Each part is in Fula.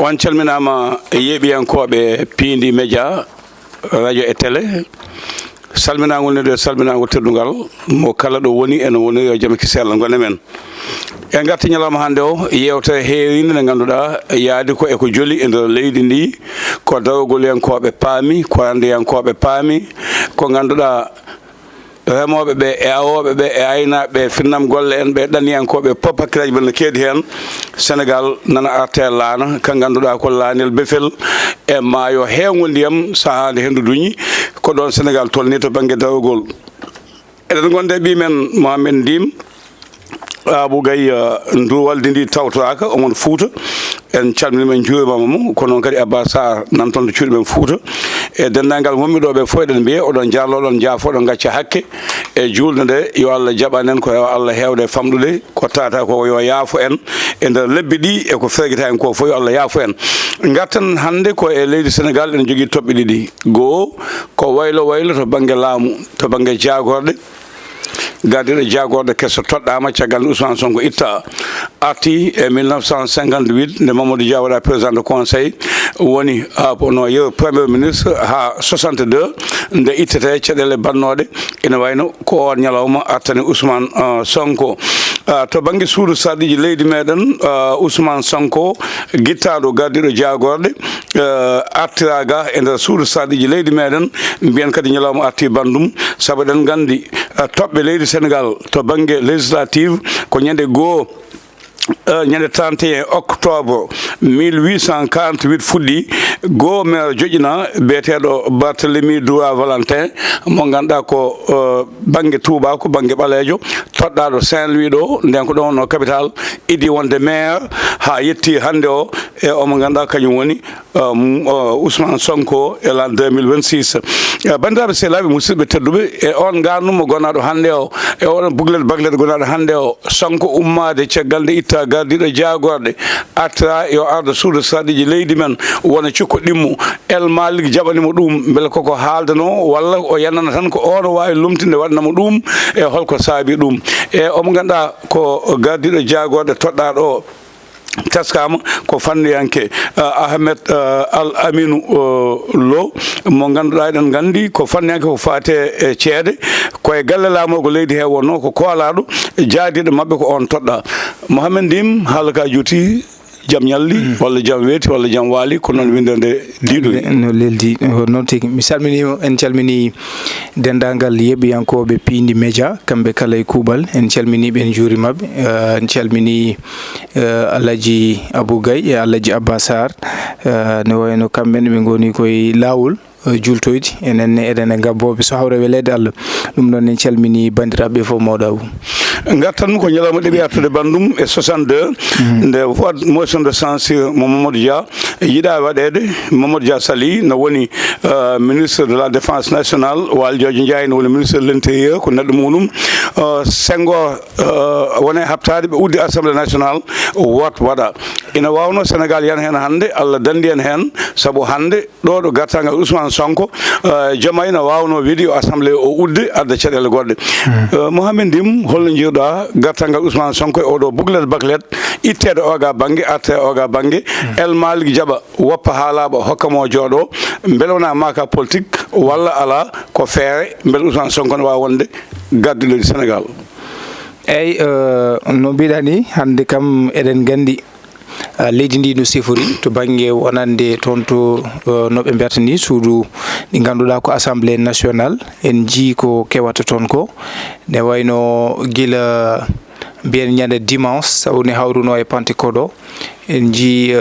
on calminama yeeɓiyankoɓe Pindi Média radio et télé salminagol ne do salminagol teddugal mo kala ɗo woni ene woni yo jaam kisel gone men e garti ñalawma hande o yewta heewinde nde ganduɗa yaadi ko eko joli e nder leydi ndi ko dawgol yankoɓe paami ko ande yankoɓe paami ko ganduɗa remoɓe ɓe e awoɓe ɓe e aynaɓe finnam golle en ɓe ɗaniyankoɓe pop hakkillaji men ne keedi hen Sénégal nana arte laana ka ganduɗa ko laanel befel e maayo heewgol ndiyam sahade hendu duñi ko ɗon Sénégal tolni to banggue dawgol eɗen gonde ɓimen Mohamed Ndim Abou Gaye ndu walde ndi tawtoraka omon Fouta en calminima en juurimama mo ko noon kadi Abba Sarr nan toon to cuuɗi men Fouta e dendagal wonɓeɗoɓe fof eɗen mbiye oɗon jarloɗon jaafoɗon gacca hakke e julde nde yo Allah jaɓan en ko Allah hewde famɗude ko tata ko yo yaafo en e nder lebbi ɗi e ko feguita en ko fof yo Allah yaafo en gartan hande ko e leydi Sénégal en jogui toɓɓe ɗiɗi goho ko waylo waylo to banggue laamu to banggue jagorɗe gardiɗo jagorɗo kesso toɗɗama caggal Ousmane Sonko itta arti e 1958 nde Mamadou Dia waɗa président de conseil woni no yew premier ministre ha 62 nde ittete caɗele bannoɗe ene wayno ko on ñalawma artani Ousmane Sonko to banggue suudu sarɗiji leydi meɗen Ousmane Sonko guittaɗo gardiɗo jagorɗe artiraga e nder suudu sarɗiji leydi meɗen mbiyen kadi ñalawma arti bandum saabu eɗen gandi toɓɓe leydi Sénégal to banggue législative ko ñande goho ñande 31 octobre 1848 fuɗɗi goho maire joƴina biyeteɗo Barthélemy Doura Valentin mo ganduɗa ko banggue Touba ko banggue ɓalejo toɗɗaɗo Saint-Louis ɗo nden ko ɗon no capital idi wonde maire ha yetti hande o e omo ganduɗa kañum woni Ousmane Sonko e l'an 2026 bandiraɓe sehlaɓe musidɓe tedduɓe e on garnumo gonnaɗo hande o e oɗon baglede gonnaɗo hande o Sonko ummade caggal nde itta gardiɗo jagorɗe artira yo arda suudu sarɗiji leydi men wona cikko ɗimmo El Malick jaɓanimo ɗum beele koko haaldano walla o yannana tan ko ono wawi lumtinde waɗnamo ɗum e holko saabi ɗum e omo ganduɗa ko gardiɗo jagorɗe toɗɗaɗo o taskama ko fanniyanke Ahmed Al Aminou Lo mo ganduɗa eɗen gandi ko fanniyanke ko fate e ceede koye galle laamogo leydi he wonno ko koolaɗo jaadiɗo mabɓe ko on toɗɗa Mohamed Ndim haala ka juuti jam ñalli walla jam weeti walla jam waali ko noon windande diɗo no leldi noon tigi mi salminima en calmini dendagal yeɓiyankoɓe Pindi Média kamɓe kala e kuuɓal en calminiɓe en juurimaɓe en calmini Alaji Abou Gaye e Alaji Abba Sarr ne wayno kamɓene ɓe goni koye lawol jultoyde enenne eɗen e gabboɓe so hawre welede Allah ɗum noon en calmini bandiraɓe fof mawɗo Abou gartan ko ñalawma ɗeɓi artude bandum e 62 nde wat motion de censure mo Mamadou Dia yiiɗa waɗede Mamadou Dia sali no woni ministre de la défense nationale Waljojo Ndiaye no woni ministre de l'intérieur ko neɗɗo muɗum Senghor wone habtade ɓe uddi assemblée nationale wot waɗa ina wawno Sénégal yan hen hande Allah dandi en hen saabu hande ɗo ɗo gartagal Ousmane Sonko Diomaye no wawno wiide yo assemblée o udde adda caɗele goɗɗe Mohamed Ndim holno jiiruɗa gartagal Ousmane Sonko e oɗo buglete baklet ittede oga banggue arte oga banggue El Malick jaɓa woppa haalaɓa hokkamo jooɗo beele wona maka politique walla ala ko feere beele Ousmane Sonko ne wawi wonde gardiɗo Sénégal eyyi no mbiɗa ni hande kam eɗen gandi leydi ndi no sifori to banggue wonande toon to noɓe mbiyata ni suudu ɗi ganduɗa ko assemblée nationale en jii ko kewata toon ko ne wayno guila mbiyen ñande dimanche sawni hawruno e Pentecôte o en jii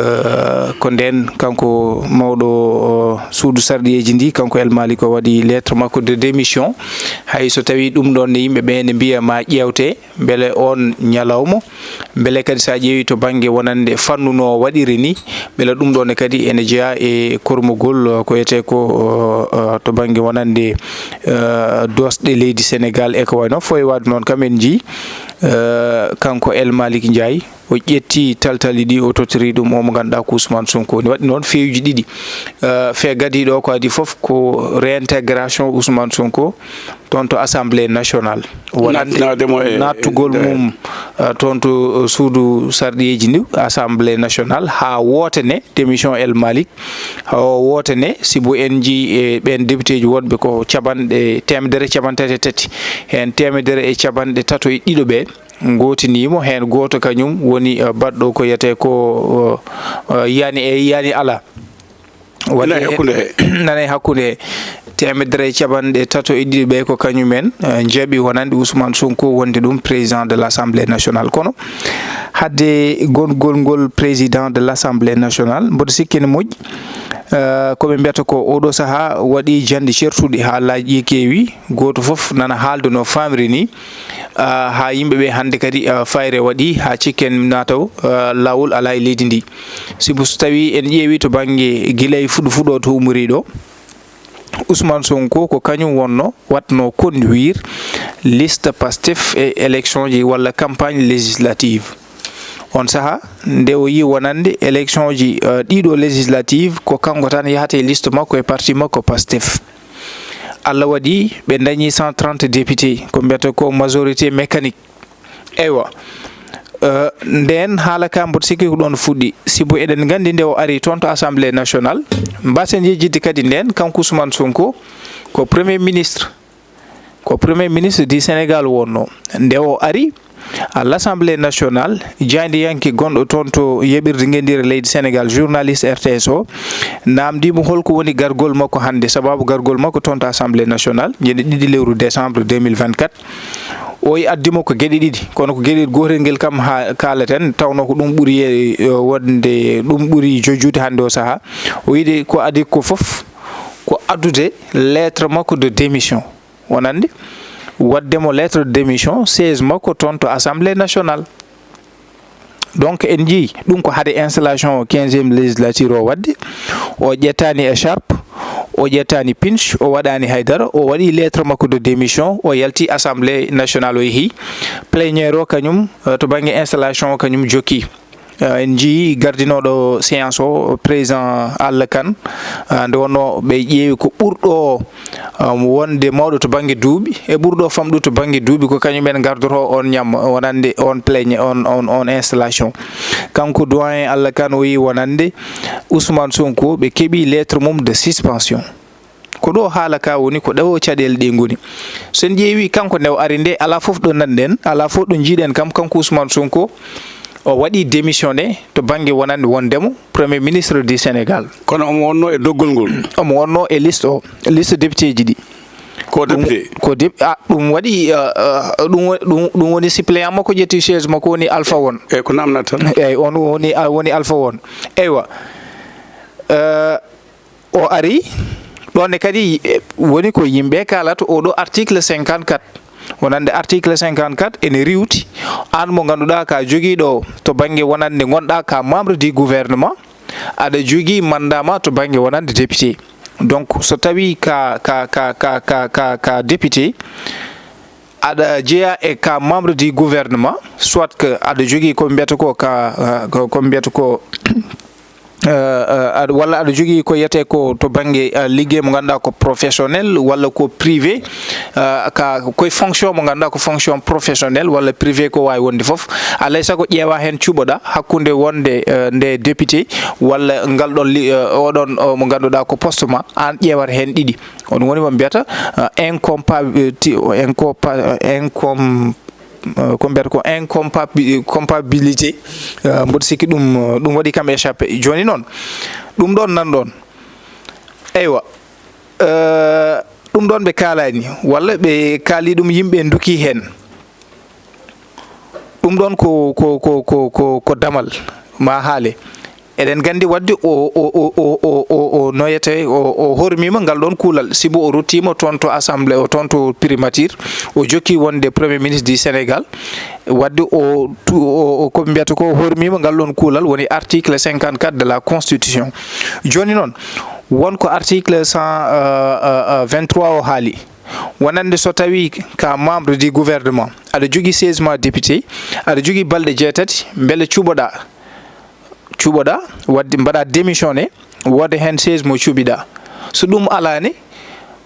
ko nden kanko mawɗo suudu sarɗiyeji ndi kanko El Malick o waɗi lettre makko de démission hay so tawi ɗum ɗon ne yimɓeɓe ne mbiya ma ƴewte beele on ñalawma beele kadi sa ƴeewi to banggue wonande fannuno waɗiri ni beele ɗum ɗon ne kadi ene jeeya e kormugol ko wiyete ko to banggue wonande dosɗe leydi Sénégal e ko wayno foye wadde noon kam en jii kanko El Malick Ndiaye o ƴetti taltali ɗi o totori ɗum omo ganduɗa ko Ousmane Sonko ne waɗi noon fewuji ɗiɗi fe gadiɗo ko adi foof ko réintégration Ousmane Sonko toon to assemblée nationale wonande nattugol mum toon to suudu sarɗiyeji ndi assemblée nationale ha wotane démission El Malick ha wotane sibo en ji e ɓen député ji wonɓe ko capanɗe temedere capantati e tati hen temedere e capanɗe tato e ɗiɗo ɓe gotinimo hen goto kañum woni baɗɗo ko yiyate ko yani ala nane hakkude temedere capanɗe tato e ɗiɗi ɓe ko kañumen jeeɓi wonande Ousmane Sonko wonde ɗum président de l'Assemblée nationale kono hadde gongol ngol président de l'Assemblée nationale mboɗo sikki ne moƴƴi koɓe mbiyata ko oɗo saaha waɗi jande certuɗi haalaji keewi goto foof nana haalde no famiri ni ha yimɓeɓe hande kadi fayre waɗi ha cikken nataw lawol ala e leydi ndi sibu so tawi en ƴeewi to banggue guilay fuɗɗo to umori ɗo Ousmane Sonko ko kañum wonno watno conduire liste Pastef e élection ji walla campagne législative on saaha nde o yi wonande élection ji ɗiɗo législative ko kanko tan yahate liste makko e parti makko Pastef Allah waɗi ɓe dañi 130 députés ko mbiyata ko majorité mécanique eywa nden haala ka mboɗo sikki ko ɗon fuɗɗi sibo eɗen gandi nde o ari toon to assemblée nationale mbasen yejjidde kadi nden kanko Ousmane Sonko ko premier ministre du Sénégal wonno nde o ari à l'Assemblée nationale jandiyanke gonɗo toon to yeɓirde gendire leydi Sénégal journaliste RTS o namdimo holko woni gargol makko hande sababu gargol makko toon to Assemblée nationale ñande 2 lewru décembre 2024 o addimo ko gueɗe ɗiɗi kono ko gueɗel gotel ngel kam ha kalaten tawno ko ɗum ɓuuri wonde ɗum ɓuuri jojjude hande o saaha o yiɗi ko adi ko foof ko addude lettre makko de démission wonande waddemo lettre de démission 16 makko toon to Assemblée nationale donc en jii ɗum ko haade installation 15e législature o wadde o ƴettani écharpe o ƴettani pinche o waɗani haydara o waɗi lettre makko de démission o yalti Assemblée nationale o yeehi pléniére o kañum to banggue installation o kañum jokki en jii gardinoɗo séance o président Allah Kane nde wonno ɓe ƴeewi ko ɓurɗo wonde mawɗo to banggue duuɓi e ɓurɗo famɗude to banggue duuɓi ko kañumen gardoto on ñam wonande on plénié on installation kanko doyen Allah Kane o yi wonande Ousmane Sonko ɓe keeɓi lettre mum de suspension ko ɗo haala ka woni ko ɗewo caɗele ɗe goni so en ƴeewi kanko nde o ari nde ala foof ɗo nanɗen ala foof ɗo jiiɗen kam kanko Ousmane Sonko o waɗi démissionné to banggue wonande wondemo premier ministre du Sénégal kono omo wonno e doggol ngol omo wonno e liste o liste député ji ɗi ko député ɗum waɗi ɗum woni suppléant makko ƴetti chaise makko woni Alpha won eyyi ko namnata tan eyyi on woni Alpha won eywa o ari ɗonne kadi woni ko yimɓe kalata oɗo article 54 wonande article 54 ene riwti an mo ganduɗa ka joguiɗo to banggue wonande gonɗa ka membre du gouvernement aɗa jogui mandat ma to banggue wonande député donc so tawi ka député aɗa jeeya e ka membre du gouvernement soit que aɗa jogui ko mbiyata ko ko mbiyata ko walla aɗa jogui ko yiyate ko to banggue ligguey mo ganduɗa ko professionnel walla ko privé ka koye fonction mo ganduɗa ko fonction professionnel walla privé ko wawi wonde foof alay saago ƴeewa hen cuɓoɗa hakkude wonde nde député walla ngal ɗon oɗon mo ganduɗa ko poste ma an ƴeewata hen ɗiɗi on woni mo mbiyata ko mbiyata ko incompatibilité mboɗo sikki ɗum waɗi kam échappé joni noon ɗum ɗon nanɗon eywa ɗum ɗon ɓe kalani walla ɓe kaali ɗum yimɓe duki hen ɗum ɗon ko damal ma haale eɗen gandi wadde o noyete o hormima ngal ɗon kuulal sibo o ruttima toon to assemblée o toon to primature o jokki wonde premier ministre du Sénégal wadde ko mbiyata ko hormima ngal ɗon kuulal woni article 54 de la constitution joni noon wonko article 123 o haali wonande so tawi ka membre du gouvernement aɗa jogui 16 mois député aɗa jogui balɗe 6 beele cuɓoɗa wadde mbaɗa démissionné wodde hen 16 mo cuuɓiɗa so ɗum alani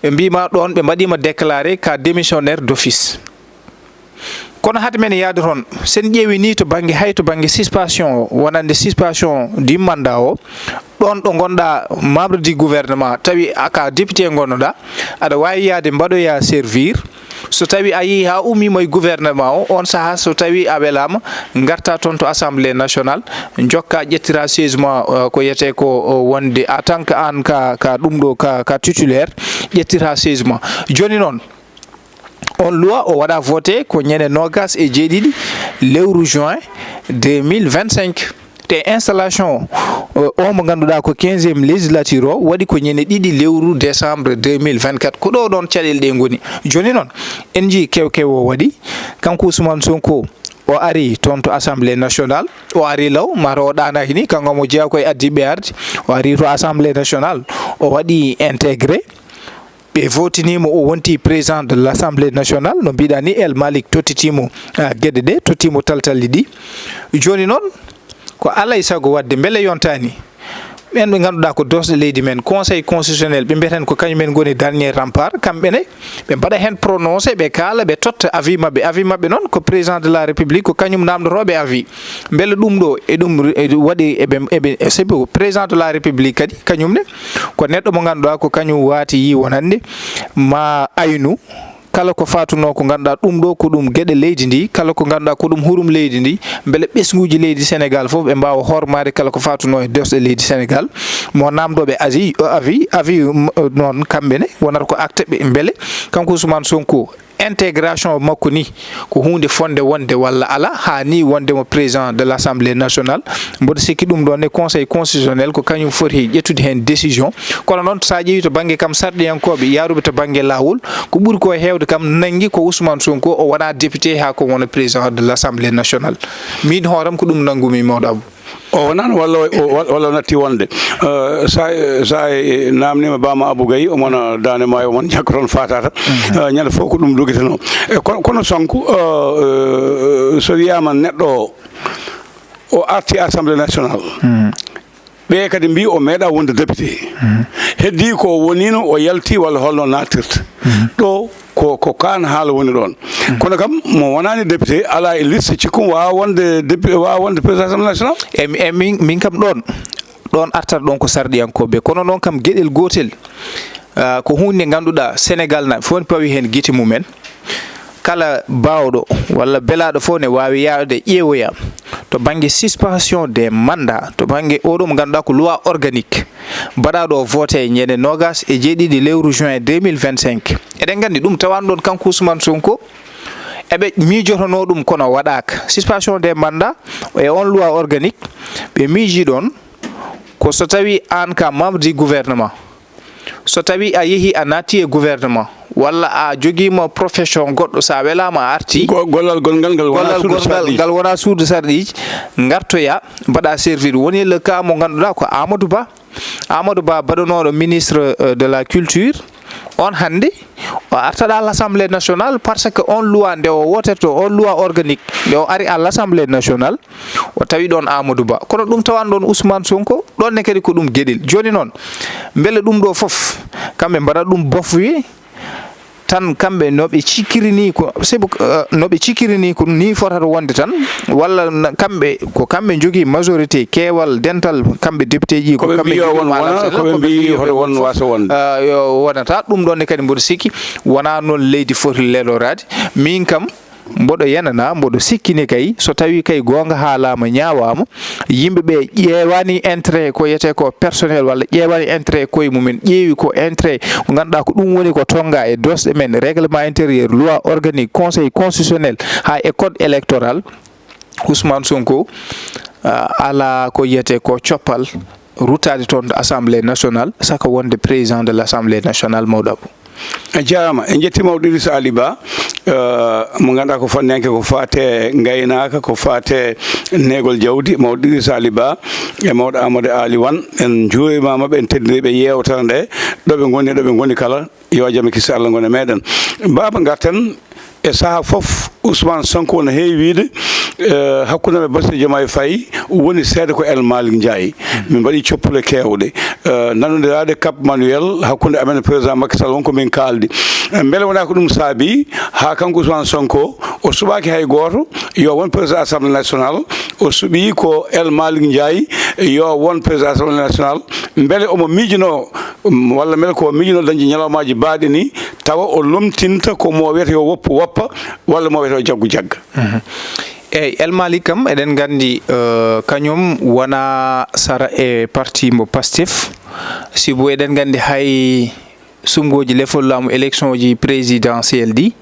ɓe mbima ɗon ɓe mbaɗima déclaré ka démissionnaire d'office kono hade men yaade toon sen ƴeewi ni to bange hay to bange suspension wonande suspension du mandat o ɗon ɗo gonɗa membre du gouvernement tawi aka député gonnoɗa aɗa wawi yaade mbaɗoya servir so tawi a yeehi ha ummimo e gouvernement o on saaha so tawi a welama garta toon to assemblée nationale jokka ƴettira siège ma ko yete ko wonde en tant que an ka ɗum ɗo ka titulaire ƴettira siège ma joni noon on loi o waɗa voté ko ñande nogas e jeeɗiɗi lewru juin 2025 te installation o mo ganduɗa ko 15e législature o waɗi ko ñande ɗiɗi lewru décembre 2024 ko ɗo ɗon caɗele ɗe goni joni noon en jii kewkew o waɗi kanko Ousmane Sonko o ari toon to assemblée nationale o ari law mata o ɗanaki ni kanko mo jeeya koye addiɓe arde o ari to assemblée nationale o waɗi intégré ɓe votinimo o wonti président de l'assemblée nationale no mbiɗa ni El Malick tottitimo gueɗe ɗe tottimo taltalli ɗi joni noon ko alay sago wadde beele yontani ɓen ɓe ganduɗa ko dosɗe leydi men conseil constitutionnel ɓe mbiyeten ko kañumen goni dernier rempart kamɓene ɓe mbaɗa hen prononcé ɓe kaala ɓe totta avis mabɓe noon ko président de la république ko kañum namdotoɓe avis beele ɗum ɗo e ɗum waɗi eɓe sabi président de la république kadi kañumne ko neɗɗo mo ganduɗa ko kañum waati yi wonande ma aynu kala ko fatuno ko ganduɗa ɗum ɗo ko ɗum gueɗe leydi ndi kala ko ganduɗa ko ɗum hurum leydi ndi beele ɓesguji leydi Sénégal foof ɓe mbawa hormade kala ko fatuno e dosɗe leydi Sénégal mo namdoɓe avis noon kamɓene wonata ko acte ɓe beele kanko Ousmane Sonko intégration makko ni ko hunde fonde wonde walla ala ha ni wonde mo président de l'assemblée nationale mboɗo sikki ɗum ɗon e conseil constitutionnel ko kañum foti ƴettude hen décision kono noon sa ƴeewi to banggue kam sarɗiyankoɓe yaruɓe to banggue lawol ko ɓuuri ko hewde kam nangui ko Ousmane Sonko o wona député ha ko wona président de l'assemblée nationale min hooram ko ɗum nangumi mawɗo Abou o wonan walla natti wonde sa namnima bama Abou Gaye omona dane ma omon jakka toon fatata ñande fof ko ɗum lugiteno kono Sonko so wiyama neɗɗo o arti assemblée nationale ɓe kadi mbi o meeɗa wonde député heddi ko wonino o yalti walla holno nattirta ɗo ko kan haala woni ɗon kono kam mo wonani député ala e liste cikkum wawa wonde président assemblée nationale e min kam ɗon artata ɗon ko sarɗiyankoɓe kono noon kam gueɗel gotel ko hunde ganduɗa Sénégal na foni pawi hen guite mumen kala bawɗo walla belaɗo fof ne wawi yaade ƴeewoya to banggue suspension des mandats to banggue oɗo mo ganduɗa ko loi organique mbaɗaɗo voté ñande nogas e jeeɗiɗi lewru juin 2025 eɗen gandi ɗum tawani ɗon kanko Ousmane Sonko eɓe miijotono ɗum kono waɗaka suspension des mandats e on loi organique ɓe miiji ɗon ko so tawi an ka membre du gouvernement so tawi a yeehi a natti e gouvernement walla a joguima profession goɗɗo sa welama a arti gollal gongal ngal wona suudu sarɗiji gartoya mbaɗa servir woni le cas mo ganduɗa ko Amadou Ba baɗanoɗo ministre de la culture on hande o artaɗa l'assemblée nationale parce que on loi nde o woterto on loi organique nde o ari à l'assemblée nationale o tawi ɗon Amadou Ba kono ɗum tawan ɗon Ousmane Sonko ɗon ne kadi ko ɗum gueɗel joni noon beele ɗum ɗo foof kamɓe mbaɗa ɗum bofoué tan kamɓe noɓe cikkirini ko sabu noɓe cikkirini ko ni fotata wonde tan walla kamɓe jogui majorité keewal dental kamɓe député ji ko kamɓe mbi hoto won wasa wonde yo wonata ɗum ɗon ne kadi mboɗo sikki wona noon leydi foti lelorade min kam mboɗo yenana mboɗo sikkini kay so tawi kay gonga haalama ñawama yimɓeɓe ƴeewani intérêt ko yete ko personnel walla ƴeewani intérêt koye mumen ƴeewi ko intérêt ko ganduɗa ko ɗum woni ko tonga e dosɗe men règlement intérieur loi organique conseil constitutionnel ha e code électoral Ousmane Sonko ala ko yete ko coppal rutade toon de assemblée nationale saka wonde président de l'assemblée nationale mawɗo Abou a jarama en jetti mawɗo Idrissa Ali Ba mo ganduɗa ko fannanke ko fate gaynaka ko fate negol jawdi mawɗo Idrissa Ali Ba e mawɗo Amadou Ali Wane en juurimamaɓe en teddiniɓe yewtere nde ɗoɓe goni kala yo jaam e kiisa Allah gona meɗen baba garten e saha fof Ousmane Sonko no heewi wiide hakkunde me Bassirou Diomaye Faye woni seede ko El Malick Ndiaye min mbaɗi coppule kewɗe nanodiraade Cap Manuel hakkunde amen président Macky Sall wonko min kaldi beele wona ko ɗum saabi ha kanko Ousmane Sonko o suɓaki hay goto yo won président assemblée nationale o suɓi ko El Malick Ndiaye yo won président assemblée nationale beele omo miijino walla beele ko miijino dañde ñalawmaji baaɗi ni tawa o lomtinta ko mo wiyata yo woppu woppa walla mo wiyata yo jaggu jagga eyyi El Malick kam eɗen gandi kañum wona sara e parti mo Pastef sibo eɗen gandi hay sumgoji lefol laamu élection ji présidentiel ɗi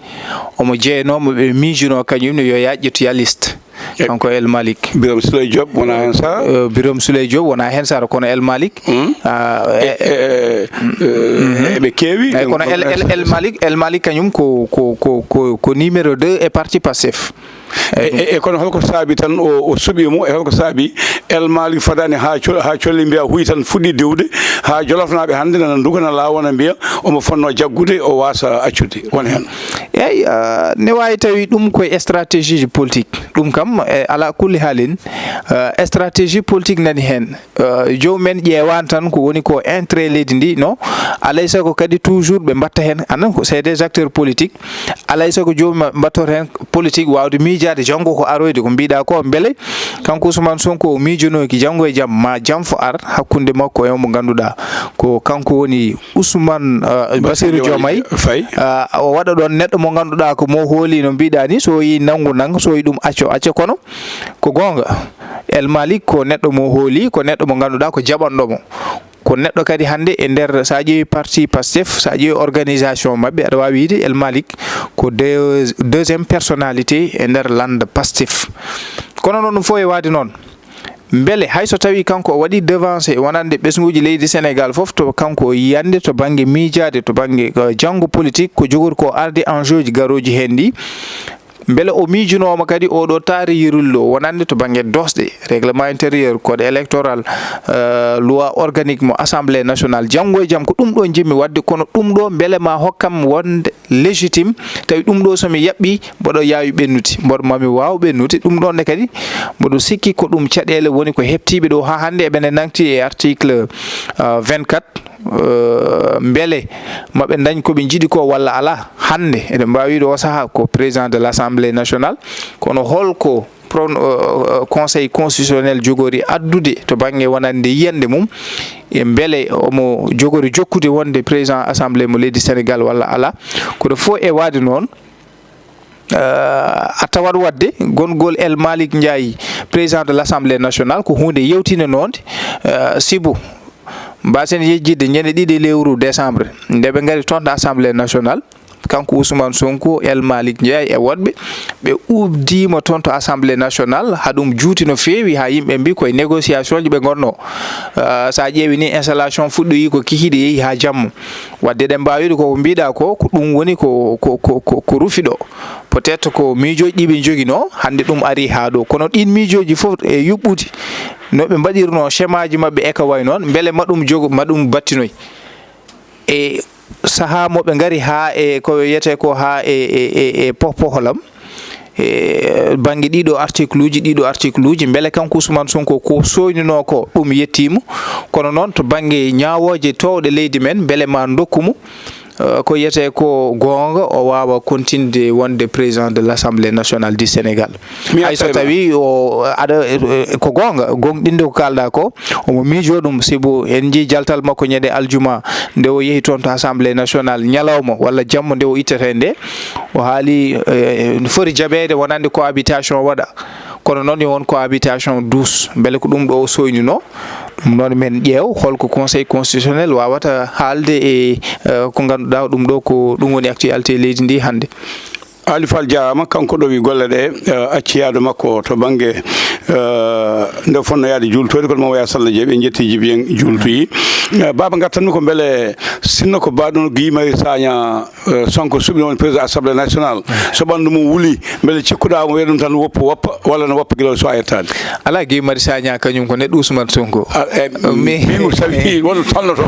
omo jeeyanomo ɓe miijuno kañum ne yo yaƴƴotoya liste kanko El Malick. Birame Souleye Diop wona hen sara Birame Souleye Diop wona hen sara kono El Malick eɓe keewi kono El Malick kañum ko numéro 2 e parti Pastef e kono holko saabi tan o suɓimo e holko saabi El Malick fadani ha colli mbiya huy tan fuɗɗi diwde ha jolofnaɓe hannde nana dugana lawona mbiya omo fonno jaggude o wasa accude won hen eyyi ne wawi tawi ɗum koye stratégie ji politique ɗum kam ala kulli haalin stratégie politique nani hen jomumen ƴewan tan ko woni ko intérêt leydi ndi no alay sago kadi toujours ɓe mbatta hen anan ko c'est des acteurs politiques alay sago jomum mbattor hen politique wawde miijade janggo ko aroyde ko mbiɗa ko beele kanko Ousmane Sonko o miijonoki janggo e jaam ma jaam fo ar hakkunde makko e mo ganduɗa ko kanko woni Ousmane Bassirou Diomaye Faye o waɗa ɗon neɗɗo mo ganduɗa ko mo hooli no mbiɗa ni so yi nang so yi ɗum acca kono ko gonga El Malick ko neɗɗo mo hooli ko neɗɗo mo ganduɗa ko jaɓanɗomo ko neɗɗo kadi hannde e nder sa ƴeewi parti Pastef sa ƴeewi organisation mabɓe aɗa wawi wiide El Malick ko deuxiéme personnalité e nder lande Pastef kono noon ɗum fof e waade noon beele hayso tawi kanko o waɗi devancé wonande ɓesguji leydi Sénégal fof to kanko o yiyande to banggue miijade to banggue janggo politique ko jogori ko arde enjeu ji garoji hen ɗi beele o miijunoma kadi oɗo taari yirullo wonande to banggue dosɗe règlement intérieur code électoral loi organique mo assemblée nationale janggo e jaam ko ɗum ɗo jimmi wadde kono ɗum ɗo beele ma hokkam wonde légitime tawi ɗum ɗo somi yaɓɓi mboɗo yawi ɓennude mboɗo mami waw ɓennude ɗum ɗonne kadi mboɗo sikki ko ɗum caɗele woni ko heptiɓe ɗo ha hande eɓene nangti e article 24 beele maɓe dañ koɓe jiiɗi ko walla ala hande eɗen mbawi o saaha ko président de l'Assemblée nationale kono holko conseil constitutionnel jogori addude to banggue wonande yiyande mum e beele omo jogori jokkude wonde président assemblée mo leydi Sénégal walla ala kono fof e waade noon a tawat wadde gongol El Malick Ndiaye président de l'Assemblée nationale ko hunde yewtine noon sibu mbasen yejjidde ñande ɗiɗi lewru décembre nde ɓe gari toon assemblée nationale kanko Ousmane Sonko El Malick Ndiaye e woɗɓe ɓe ubdima toon to assemblée nationale haɗum juuti no feewi ha yimɓe mbi koye négociation ji ɓe gonno sa ƴeewi ni installation fuɗɗoyi ko kikiɗe yeehi ha jamma wadde ɗen mbawide koko mbiɗa ko ɗum woni ko rufiɗo peut être ko miijoji ɗi ɓe joguino hande ɗum ari ha ɗo kono ɗin miijoji foof e yuɓɓude no ɓe mbaɗirno schéma ji mabɓe eka way noon beele maɗum battinoy e saha moɓe gari ha e ko wiyete ko ha e pohpoholam e banggue ɗiɗo article uji beele kanko Ousmane Sonko ko soynino ko ɗum yettima kono noon to banggue ñawoje towɗe leydi men beele ma dokkumo ko yete ko gonga o wawa continuer wonde président de l'Assemblée nationale du Sénégal hayso tawi o aɗa ko gonga gonɗinde ko kalɗa ko omo miijo ɗum sibo en jii jaltal makko ñande aljuma nde o yeehi toon to assemblée nationale ñalawma walla jamma nde o ittete nde o haali foti jaɓede wonande cohabitation waɗa kono noon yo won cohabitation douce beele ko ɗum ɗo o soynino ɗum noon men ƴeew holko conseil constitutionnel wawata haalde e ko ganduɗa ɗum ɗo ko ɗum woni actualité leydi ndi hande Ali Fall jarama kanko ɗo wi golle ɗe acci yaadu makko to banggue nde fonno yaade jultoyde kono mamo ya Sall Dieng ɓe jetti Djiby jultoyi baba gartanmi ko beele sinno ko baɗono Guy Marius Sagna Sonko suɓino woni président assemblée nationale so ɓanndu mum wuuli beele cikkuɗa mo wiya ɗum tan woppa walla no woppa guila so a yettade ala Guy Marius Sagna kañum ko neɗɗo Ousmane Sonko mimo tawi wonno tonnoto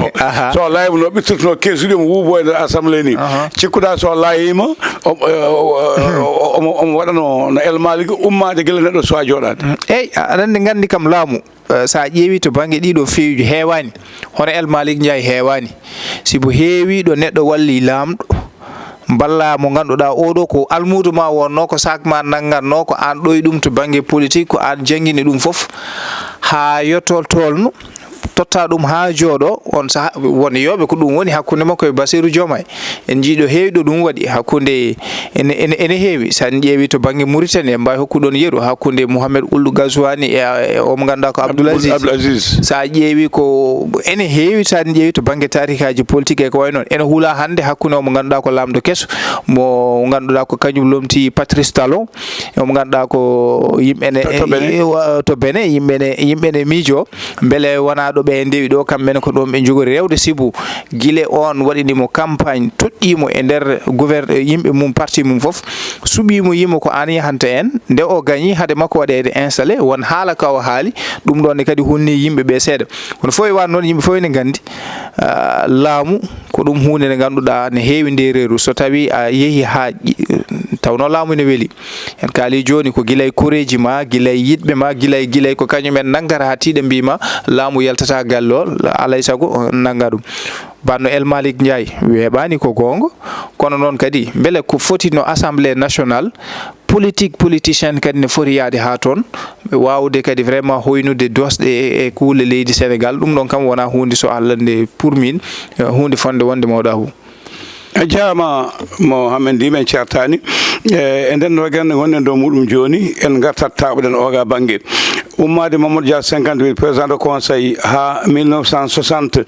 so layima no ɓittotono kesuɗi mo wuubo e nder assemblée ni cikkuɗa so layima omo waɗano no El Malick ummade gila neɗɗo suwa joɗade. Eyyi aɗa gandi kam laamu sa ƴeewi to banggue ɗiɗo feewiji heewani hono El Malick Ndiaye heewani sibo heewi ɗo neɗɗo walli lamɗo balla mo ganduɗa oɗo ko almudo ma wonno ko sak ma nangatno ko an ɗoyi ɗum to banggue politique ko an jangguini ɗum foof ha yettol tolno totta ɗum ha jooɗo on saha woni yoɓe ko ɗum woni hakkude makko e Bassirou Diomaye en jiiɗo heewi ɗo ɗum waɗi hakkude ene heewi san ƴeewi to banggue Mauritanie en mbawi hokkuɗon yeeru hakkude Mohamed Ould Ghazouani e omo ganduɗa ko Abdoul Aziz sa ƴeewi ko ene heewi san ƴeewi to banggue tarikaji politique e ko way noon ene huula hande hakkude omo ganduɗa ko lamɗo kesso mo ganduɗa ko kañum lomti Patrice Talon omo ganduɗa ko yimɓene to Benin yimɓene miijo beele wona ɗo ɓe ndewi ɗo kamɓene ko ɗon ɓe jogori rewde sibu guile on waɗinimo campagne toɗɗimo e nder yimɓe mum parti mum foof suɓimo yimo ko an yahanta en nde o gagni haade makko waɗede installé won haala ka o haali ɗum ɗon ne kadi hunni yimɓe ɓe seeɗa kono fof e wan noon yimɓe fof ene gandi laamu ko ɗum hunde nde ganduɗa ne heewi ndereru so tawi a yeehi ha tawno laamu ne weeli en kaali joni ko guilay koreji ma guilay yiɗɓe ma guilay ko kañumen naggata ha tiiɗe mbima laamu yaltata gallol alay saago nagga ɗum banno El Malick Ndiaye weeɓani ko gonga kono noon kadi beele ko foti no assemblée nationale politicien kadi ne foti yaade ha toon wawde kadi vraiment hoynude dosɗe e kuule leydi Sénégal ɗum ɗon kam wona hunde so Allah nde pour min hunde fonde wonde mawɗa hu a jarama Mohamed Ndima en certani e nden ragande gonnen dow muɗum joni en gartat taɓoɗen oga banggue ummade Mamadou Dia 58 président du conseil ha 1960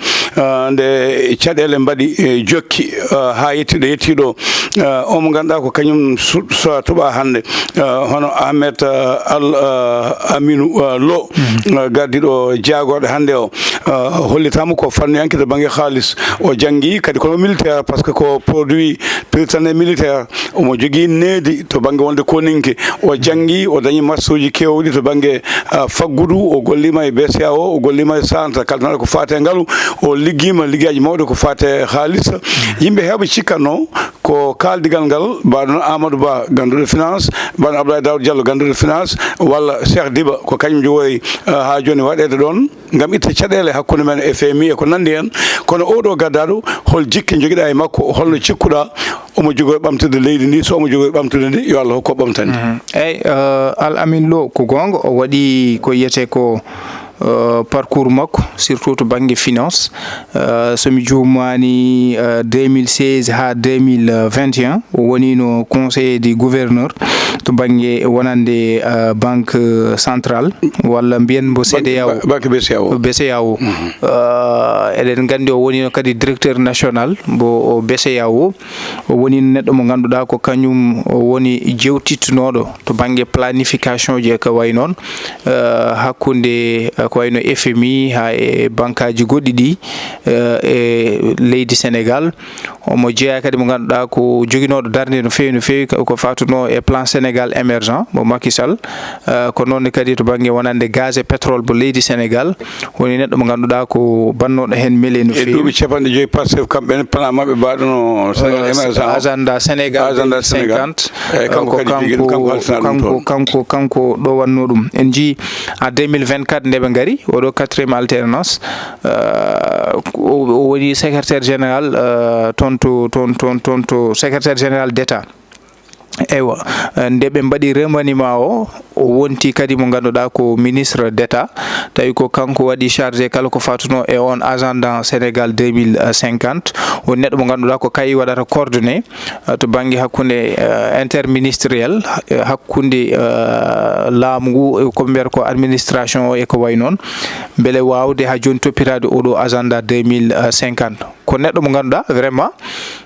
nde caɗele mbaɗi jokki ha yettiɗo yettiɗo omo ganduɗa ko kañum tuɓa hande hono Ahmed Aminou Lo gardiɗo jaagoɗo hande o hollitama ko fannuyanke to banggue haalis o janggui kadi kono militaire par ce que ko produit prytanné militaire omo jogui needi to banggue wonde koninke o janggui o dañi marsuji kewɗi to banggue faggudu o gollima e BCAO o gollima e centre kaldanaɗo ko fate ngaalu o ligguima liggueji mawɗe ko fate haalisa yimɓe heeɓe cikkanno ko kaldigal ngal mbaɗon Amadou Ba ganduɗo finance mbaɗon Abdoulaye Daouda Diallo ganduɗo finance walla Cheikh Diba ko kañum jogori ha joni waɗede ɗon gam itta caɗele hakkude men e FMI e ko nandi hen kono oɗo gaddaɗo hol jikke joguiɗa e makko holno cikkuɗa omo jogori ɓamtude leydi ndi so omo jogori ɓamtude ndi yo Allah hokko ɓamtande eyyi Al Amin Lo ko gonga o waɗi ko yiyete ko parcours makko surtout to banggue finance somi jumani 2016 ha 2021 o woni no conseiller du gouverneur to banggue wonande banque centrale walla mbiyen mbo CEDEAO banque BCAO eɗen gandi o woni no kadi directeur national mbo BCAO o woni neɗɗo mo ganduɗa ko kañum o woni jewtittunoɗo to banggue planification je ko way noon hakkude ko wayno FMI ha e banque aji goɗɗi ɗi e leydi Sénégal omo jeeya kadi mo ganduɗa ko joguinoɗo darde no fewi ko fatuno e plan Sénégal émergent mo Macky Sall ko noon kadi to banggue wonande gaz et pétrole bo leydi Sénégal woni neɗɗo mo ganduɗa ko bannoɗo hen meele no fewi duuɓi capanɗe joyyi Pastef kamɓene plan mabɓe mbaɗono Sénégal émergent agenda Sénégal 50 kanko ɗo wanno ɗum en jii en 2024 nde ɓe gari oɗo 4e alternance o woni secrétaire général to secrétaire général d'état eywa nde ɓe mbaɗi remaniement o wonti kadi mo ganduɗa ko ministre d'état tawi ko kanko waɗi chargé kala ko fatuno e on agenda Sénégal 2050 o neɗɗo mo ganduɗa ko kayi waɗata coordonné to banggue hakkude interministériel hakkude laamu ngu ko mbiyata ko administration o e ko way noon beele wawde ha joni toppitade oɗo agenda 2050 ko neɗɗo mo ganduɗa vraiment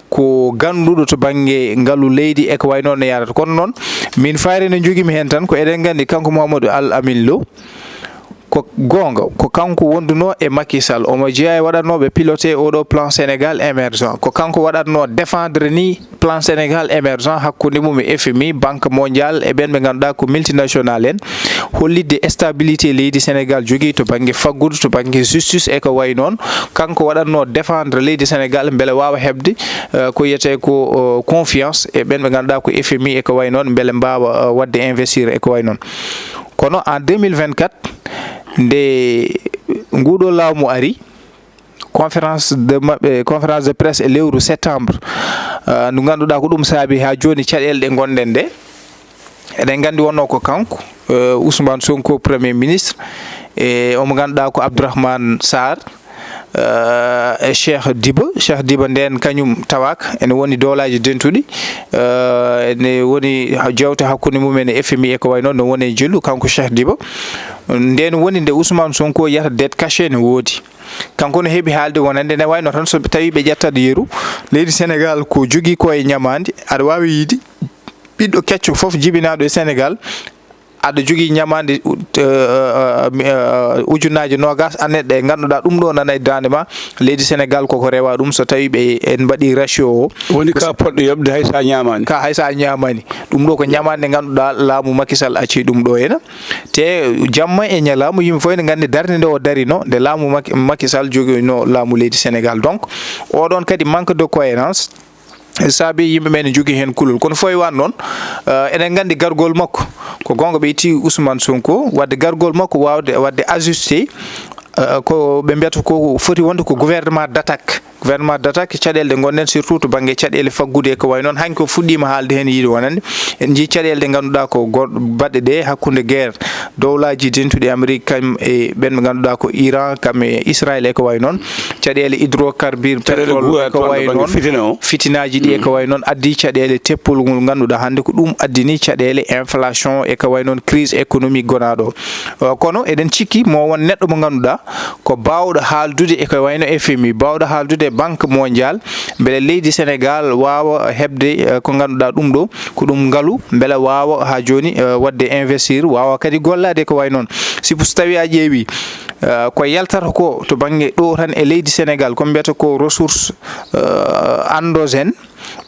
ko ganduɗo to banggue ngaalu leydi e ko way noon ne yarata kono noon min faari no joguimi hen tan ko eɗen gandi kanko Mamadou Al Amin Lo ko gonga ko kanko wonduno e Macky Sall omo jeeya e waɗatnoɓe piloté oɗo plan Sénégal émergent ko kanko waɗatno défendre ni plan Sénégal émergent hakkude mum e FMI banque mondiale e ɓen ɓe ganduɗa ko multinational en hollidde stabilité leydi Sénégal jogui to banggue faggudu to banggue justice e ko way non kanko waɗatno défendre leydi Sénégal beele wawa hebde ko yete ko confiance e ɓen ɓe ganduɗa ko FMI e ko way non beele mbawa wadde investir e ko way non kono en 2024 nde nguɗo laamu ari conférence de presse e lewru septembre ndu ganduɗa ko ɗum saabi ha joni caɗele ɗe gonɗen nde eɗen gandi wonno ko kanko Ousmane Sonko premier ministre e omo ganduɗa ko Abdourahmane Sarr e Cheikh Diba nden kañum tawaka ene woni doolaji dentuɗi ene woni jewte hakkude mumen e FMI e ko way noon no woni e jillu kanko Cheikh Diba nden woni nde Ousmane Sonko yiyata dette caché ne woodi kanko no heeɓi haalde wonande ne wayno tan so tawi ɓe ƴettat yeeru leydi Sénégal ko jogui ko e ñamande aɗa wawi yiide ɓiɗɗo kecco foof jibinaɗo e Sénégal aɗa jogui ñamande ujunnaje nogas année ɗe ganduɗa ɗum ɗo nana e dande ma leydi Sénégal koko rewa ɗum so tawi ɓe en mbaɗi ratio o woni ka poɗɗo yobde hay sa ñamani ka hay sa ñamani ɗum ɗo ko ñamande ganduɗa laamu Macky Sall acci ɗum ɗo henna te jamma e ñalaamu yimɓe fof ne gandi darde nde o darino nde laamu Macky Sall joguino laamu leydi Sénégal donc oɗon kadi manque de cohérence saabi yimɓe men ne jogui hen kulol kono foy wan noon eɗen gandi gargol makko ko gonga ɓe itti Ousmane Sonko wadde gargol makko wadde ajusté ko ɓe mbiyata ko foti wonde ko gouvernement d'attaque caɗele ɗe gonɗen surtout to banggue caɗele faggude ko way noon hanki ko fuɗɗima haalde hen yiide wonande en jii caɗele ɗe ganduɗa ko baɗɗe ɗe hakkude guerre dowlaji dentuɗi Amérique kam e ɓen ɓe ganduɗa ko Iran kam e Israël e ko way noon caɗele hydrocarbure pétrole ko way noon fitinaji ɗi e ko way noon addi caɗele teppol ngol ganduɗa hande ko ɗum addini caɗele inflation e ko way noon crise économique gonaɗo kono eɗen cikki mo won neɗɗo mo ganduɗa ko bawɗo haaldude e ko wayno FMI bawɗo haaldude banque mondial beele leydi Sénégal wawa hebde ko ganduɗa ɗum ɗo ko ɗum ngaalu beele wawa ha joni wadde investir wawa kadi gollade ko way noon so tawi a ƴeewi ko yaltata ko to banggue ɗo tan e leydi Sénégal ko mbiyata ko ressource endogène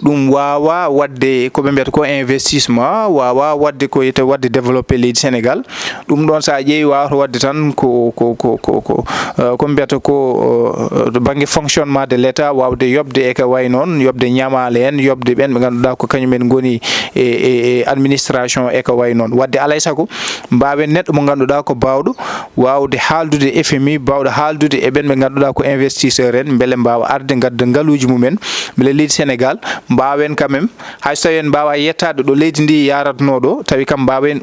ɗum wawa wadde koɓe mbiyata ko investissement wawa wadde ko yete wadde développé leydi Sénégal ɗum ɗon sa ƴeewi wawata wadde tan ko mbiyata ko banggue fonctionnement de l'état wawde yobde e ko way noon yobde ñamale en yobde ɓen ɓe ganduɗa ko kañumen goni e administration e ko way noon wadde alay saago mbawen neɗɗo mo ganduɗa ko bawɗo wawde haaldude FMI bawɗo haaldude e ɓen ɓe ganduɗa ko investisseur en beele mbawa arde gadda ngaaluji mumen beele leydi Sénégal mbawen quand même hay so tawi en mbawa yettade ɗo leydi ndi yaratno ɗo tawi kam mbawen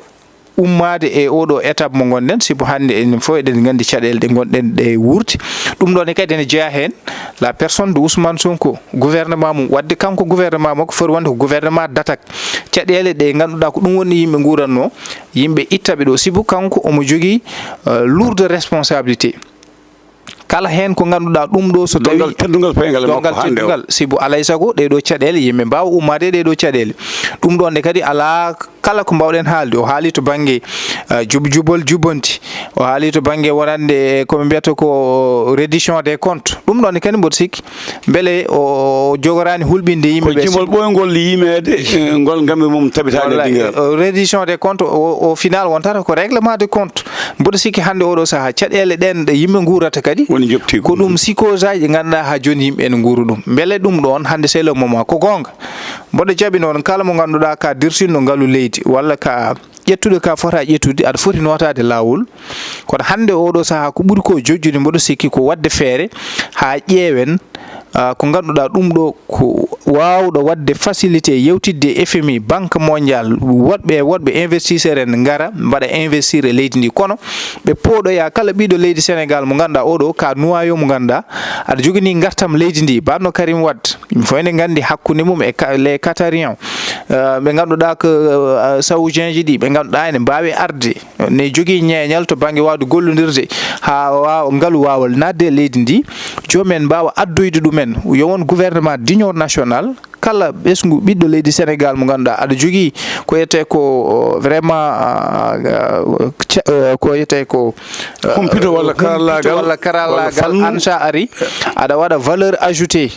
ummade e oɗo étape mo gonɗen sibo hande enen fof eɗen gandi caɗele ɗe gonɗen ɗe wurti ɗum ɗon e kadi ene jeeya hen la personne de Ousmane Sonko gouvernement mum wadde kanko gouvernement makko foti wonde ko gouvernement d'attaque caɗele ɗe ganduɗa ko ɗum woni yimɓe guranno yimɓe ittaɓe ɗo sibo kanko omo jogui lourde responsabilité kala hen ko ganduɗa ɗum ɗo so tawi teddugal teddugal sibo alay saago ɗeɗo caɗele yimɓe mbawa ummade ɗeɗo caɗele ɗum ɗon nde kadi ala kala ko mbawɗen haalde o haali to banggue jubol jubbanti o haali to banggue wonande koɓe mbiyata ko reddition des comptes ɗum ɗon ne kadi mboɗo sikki beele o jogorani hulɓinde yimɓeɓe jimol ɓoygol yimede ngol gambe mum tabitade ɗinguel reddition des comptes au final wontata ko règlement de compte mboɗo sikki hande oɗo saaha caɗele ɗen ɗe yimɓe guurata kadi ko ɗum psychose aji ɗi ganduɗa ha joni yimɓe ene guura ɗum beele ɗum ɗon hande c'est le moment ko gonga mboɗo jaaɓi noon kala mo ganduɗa ka dirtinɗo ngaalu leydi walla ka ƴettude ka fota ƴettude aɗa foti notade lawol kono hande oɗo saaha ko ɓuuri ko jojjude mboɗo sikki ko wadde feere ha ƴeewen ko ganduɗa ɗum ɗo ko wawɗo wadde facilité yewtidde FMI banque mondial woɗɓe investisseur en gara mbaɗa investir e leydi ndi kono ɓe pooɗoya kala ɓiɗo leydi Sénégal mo ganduɗa oɗo ka noyo mo ganduɗa aɗa jogani gartam leydi ndi banno Karim Wade yimɓe fof ene gandi hakkude mum e les Qatariens ɓe ganduɗa ko saoudien ji ɗi ɓe ganduɗa ene mbawi arde ne jogui ñeñal to banggue wawde gollodirde ha ngaalu wawal nadde e leydi ndi jomen mbawa addoyde ɗumen yo won gouvernement d'union nationale kala ɓesgu ɓiɗɗo leydi Sénégal mo ganduɗa aɗa jogui ko yete ko vraiment ko yete ko humpito walla karallagal an sa ari aɗa waɗa valeur ajoutée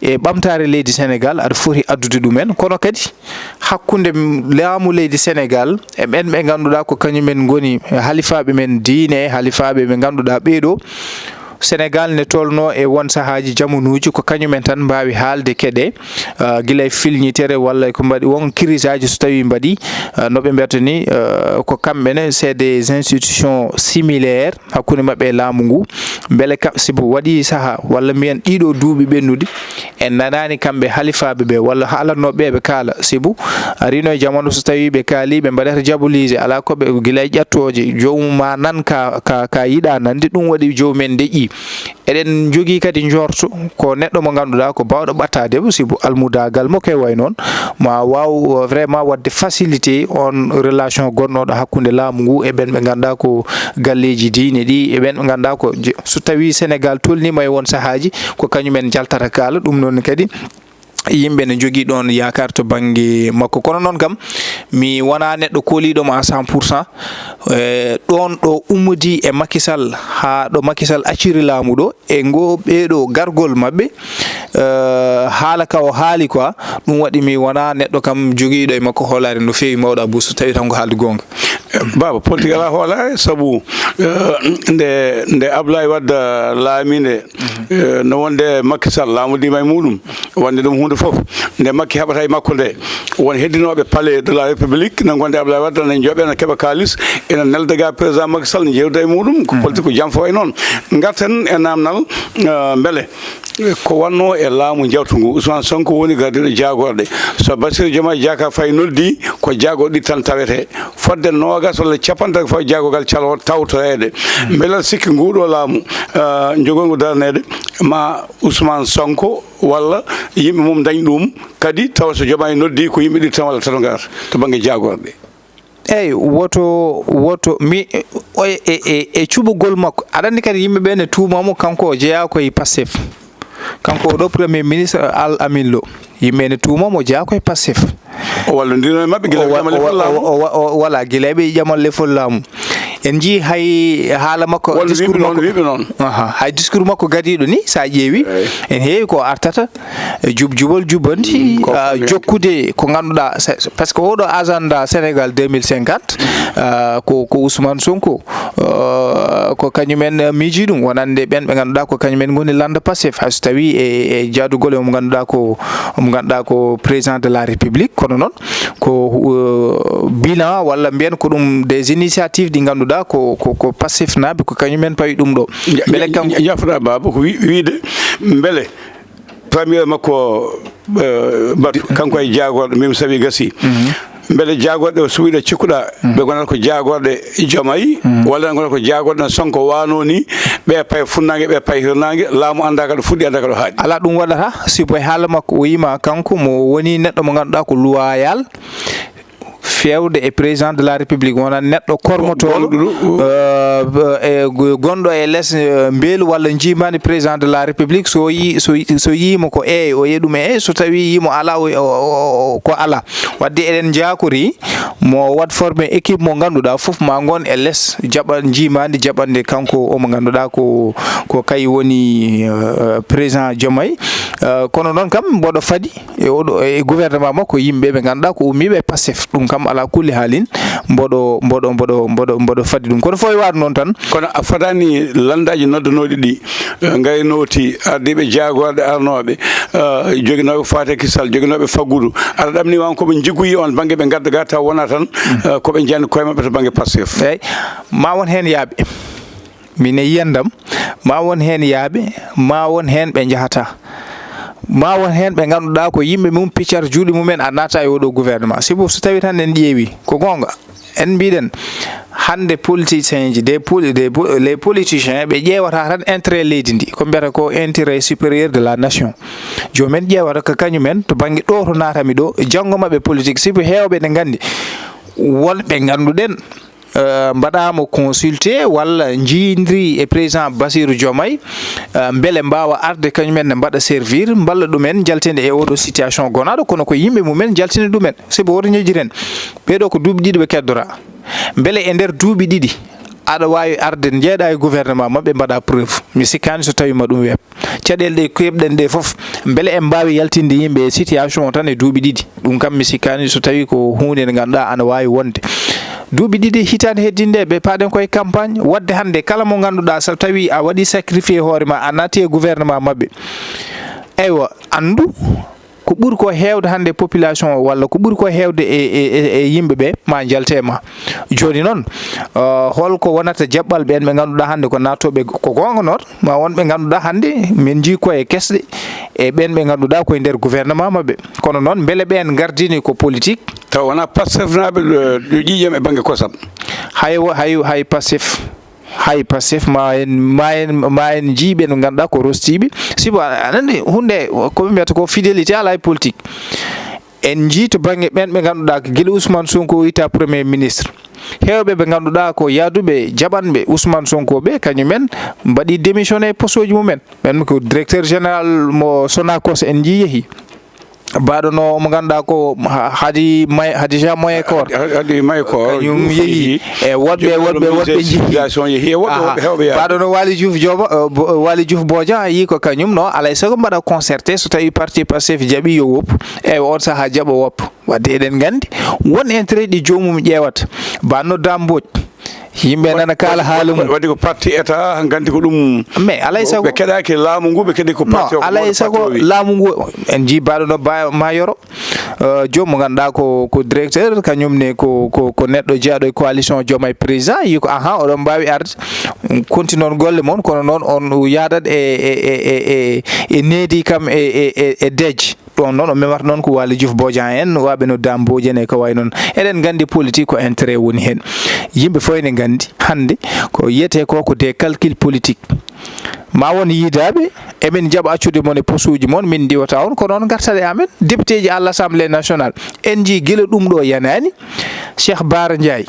e ɓamtare leydi Sénégal aɗa foti addude ɗumen kono kadi hakkude laamu leydi Sénégal e ɓen ɓe ganduɗa ko kañumen goni halifaɓe men diine halifaɓe ɓe ganduɗa ɓeeɗo Sénégal ne tolno e won sahaji jamonuji ko kañumen tan mbawi haalde keɗe gila e filñitere walla ko mbaɗi won crise aji so tawi mbaɗi no ɓe mbiyata ni ko kamɓene c'est des institutions similaires hakkude mabɓe e laamu ngu beele sibo waɗi saaha walla mbiyen ɗiɗo duuɓi ɓennude en nanani kamɓe halifaɓe ɓe walla haalannoɓe ɓe kaala sibu arino e jamono so tawi ɓe kaali ɓe mbaɗata diabolise ala koɓe gila e ƴattoje jomum ma nan ka yiɗa nande ɗum waɗi jomumen deƴƴi eɗen jogui kadi jorto ko neɗɗo mo ganduɗa ko bawɗo ɓattade sibu almudagal mo kay way noon ma waw vraiment wadde facilité on relation gonnoɗo hakkude laamu ngu e ɓen ɓe ganduɗa ko galleji diine ɗi e ɓen ɓe ganduɗa ko so tawi Sénégal tolnima e won sahaji ko kañumen jaltata kala ɗum noon kadi yimɓe ne jogui ɗon yakar to banggue makko kono noon kam mi wona neɗɗo koliɗomo à 100% ɗon ɗo ummodi e Macky Sall ha ɗo Macky Sall acciri laamu ɗo e ngo ɓeɗo gargol mabɓe haala ka o haali quoi ɗum waɗi mi wona neɗɗo kam joguiɗo e makko hoolare no fewi mawɗo Abou so tawi tan ko haalde gonga baba politique ala hoolare saabu nde Abdoulaye Wade laaminde no wonde Macky Sall laamudima e muɗum wonde ɗum hunde fof nde Macky heɓata e makko nde won heddinoɓe palais de la république no gonde Abdoulaye Wade ne jooɓe ne keeɓa kalis ene neldaga président Macky Sall ne jewda e muɗum ko politique ko jam fo e noon garten e namdal beele ko wanno e laamu jawtu ngu Ousmane Sonko woni gardiɗo jagorɗe so Bassirou Diomaye Diakhar Faye noddi ko jagorɗi tan tawete fodde nogas walla capantati fo jagogal calo tawtoede beele sikki nguɗo laamu jogongu darnede ma Ousmane Sonko walla yimɓe mum dañ ɗum kadi tawa so Diomaye noddi ko yimɓe ɗi tan walla tato garata to banggue jagorɗe eyyi woto mi e cuɓugol makko aɗa andi kadi yimɓe ɓe ne tumamo kanko o jeeya koye Pastef kanko oɗo premier ministre Al Amin Lo yimɓe ne tumamo jeeya koye Pastef o wallodino e mabɓe voilà guila ɓe ƴamal lefol laamu en jii hay haala makko discours makko wiɓe noon hay discours makko gadiɗo ni sa ƴeewi en heewi ko artata jubjubol jubbanti jokkude ko ganduɗa par ce que oɗo agenda Sénégal 2050 ko Ousmane Sonko ko kañumen miiji ɗum wonande ɓen ɓe ganduɗa ko kañumen goni landa Pastef hay so tawi e jaadugol mo ganduɗa ko président de la république kono noon ko bilan walla mbiyen ko ɗum des initiatives ɗi ganduɗa ko Pastef naɓe ko kañumen pawi ɗum ɗo beele kam jafoɗa baba ko wiide beele premier makko batu kanko e jagorɗo mim sawi gasi beele jagorɗe o suwiɗe cikkuɗa ɓe gonata ko jagorɗe Diomaye walla gonata ko jagorɗe Sonko wano ni ɓe paye funnague ɓe paye hirnague laamu anda kaɗo fuɗɗi anda kaɗo haaɗi ala ɗum waɗata sibo e haala makko o yima kanko mo woni neɗɗo mo ganduɗa ko loyal fewde e président de la république wona neɗɗo kormotoɗo gonɗo e less beelu walla jimani président de la république so yimo ko o yeɗum so tawi yimo ala ko ala wadde eɗen jakori mo wat formé équipe mo ganduɗa foof ma gon e less jimandi jaɓande kanko omo ganduɗa ko kay woni président Diomaye kono noon kam mboɗo faadi e gouvernement makko yimɓe ɓe ganduɗa ko ummiɓe Pastef ɗum kam ala kulli haalin mboɗo faadi ɗum kono fof e waade noon tan kono a fadani landaji noddanoɗi ɗi gaynoti ardiɓe jagorɗe arnoɓe joguinoɓe Faté Kissal joguinoɓe faggudu aɗa ɗamni wan koɓe jiggoyi on banggue ɓe gadda ga taw wona tan koɓe jeani koye mabɓe to banggue Pastef eyyi ma won hen yaaɓe min e yiyandam ma won hen yaaɓe ma won hen ɓe jahata ma won hen ɓe ganduɗa ko yimɓe mum piccata juuɗe mumen a naata e oɗo gouvernement sibo so tawi tan en ƴeewi ko gonga en mbiɗen hande politiciens ji les politiciens ɓe ƴeewata tan intérêt leydi ndi ko mbiyata ko intérêt supérieur de la nation jomumen ƴeewata ko kañumen to banggue ɗo to natami ɗo janggo mabɓe politique sibo hewɓe ne gandi wonɓe ganduɗen mbaɗama consulté walla jiidiri e président Bassirou Diomaye beele mbawa arde kañumen ne mbaɗa servir balla ɗumen jaltinde e oɗo situation gonaɗo kono ko yimɓe mumen jaltinde ɗumen saabu woto ñojiren ɓeɗo ko duuɓi ɗiɗi ɓe keddora beele e nder duuɓi ɗiɗi aɗa wawi arde jeeɗa e gouvernement mabɓe mbaɗa preuve mi sikkani so tawima ɗum weeb caɗele ɗe keɓɗen ɗe foof beele en mbawi yaltinde yimɓe e situation o tan e duuɓi ɗiɗi ɗum kam mi sikkani so tawi ko hunde nde ganduɗa ana wawi wonde duuɓi ɗiɗi hitande heddinde ɓe paaɗen koye campagne wadde hande kala mo ganduɗa so tawi a waɗi sacrifié hoorema a naati e gouvernement mabɓe eywa andu ko ɓuuri ko heewde hande population o walla ko ɓuuri ko heewde e yimɓe ɓe ma jalte ma joni noon holko wonata jaɓɓal ɓen ɓe ganduɗa hande ko nattoɓe ko gonga noon ma wonɓe ganduɗa hande min jii koye kesɗe e ɓen ɓe ganduɗa koye nder gouvernement mabɓe kono noon beele ɓen gardini ko politique taw wona Pastef naɓe ɗo ƴiƴam e banggue kosam hay Pastef ma en jiiɓe no ganduɗa ko rostiɓe sibo anandi hunde koɓe mbiyata ko fidélité ala e politique en jii to banggue ɓen ɓe ganduɗa ko guila Ousmane Sonko wiyta premier ministre hewɓe ɓe ganduɗa ko yaaduɓe jaɓanɓe Ousmane Sonko ɓe kañumen mbaɗi démissionné poste uji mumen ɓen ko directeur général mo Sonacos en jii yeehi baɗono mo ganduɗa ko Hadija Moye Kor kañum yeehi e woɗɓe jeehi baɗono Waly Diouf Bodian yi ko kañum no alay sago mbaɗa concerté so tawi parti Pastef jaaɓi yo woppu eyyi on saaha jaaɓa woppa wadde eɗen gandi won intérêt ɗi jomum ƴewata banno Dame Mbodj yimɓe nana kala haalum wadde ko parti état gandi ko ɗum mais alay sago ɓe keɗaki laamu ngu ɓe keɗi ko parti o alay sago laamu ngu en jii baɗono Mayoro jomum mo ganduɗa ko directeur kañumne ko neɗɗo jeeyaɗo e coalition Diomaye président yi ko oɗon mbawi arde continue golle moon kono noon on yadat e needi kam e deej ɗon noon o memata noon ko Waly Diouf Bodian en waɓe no Dame Mbodj en e ko way noon eɗen gandi politique ko intérêt woni hen yimɓe fof ene gandi hande ko yiyete ko des calculs politiques ma won yiidaɓe emin jaaɓa accude mon e posuji moon min diwata on ko noon gartaɗe amen député ji à l'Assemblée nationale en jii guila ɗum ɗo yanani Cheikh Bara Ndiaye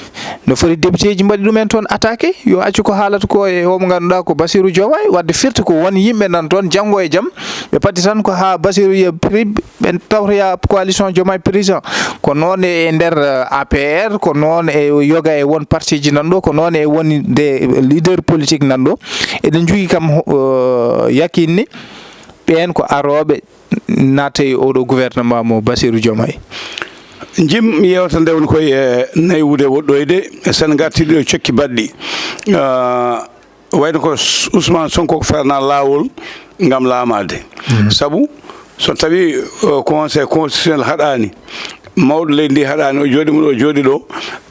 no foti député ji mbaɗi ɗumen toon attaqué yo accu ko haalata ko e omo ganduɗa ko Bassirou Diomaye wadde firti ko won yimɓe nan toon janggo e jaam ɓe patti tan ko ha Bassirou ya prib ɓe tawtoya coalition Diomaye président ko noon e nder APR ko noon e yoga e won parti ji nan ɗo ko noon e woni des leader politique nan ɗo eɗen jogui kam yakkinni ɓen ko aroɓe naata e oɗo gouvernement mo Bassirou Diomaye jim yewta nde woni koye naywude woɗɗoyde sen gartiɗo e cokki baɗɗi wayno ko Ousmane Sonko ko ferna lawol gam laamade saabu so tawi conseil constitutionnel haɗani mawɗo leydi ndi haɗani o jooɗimo ɗo jooɗi ɗo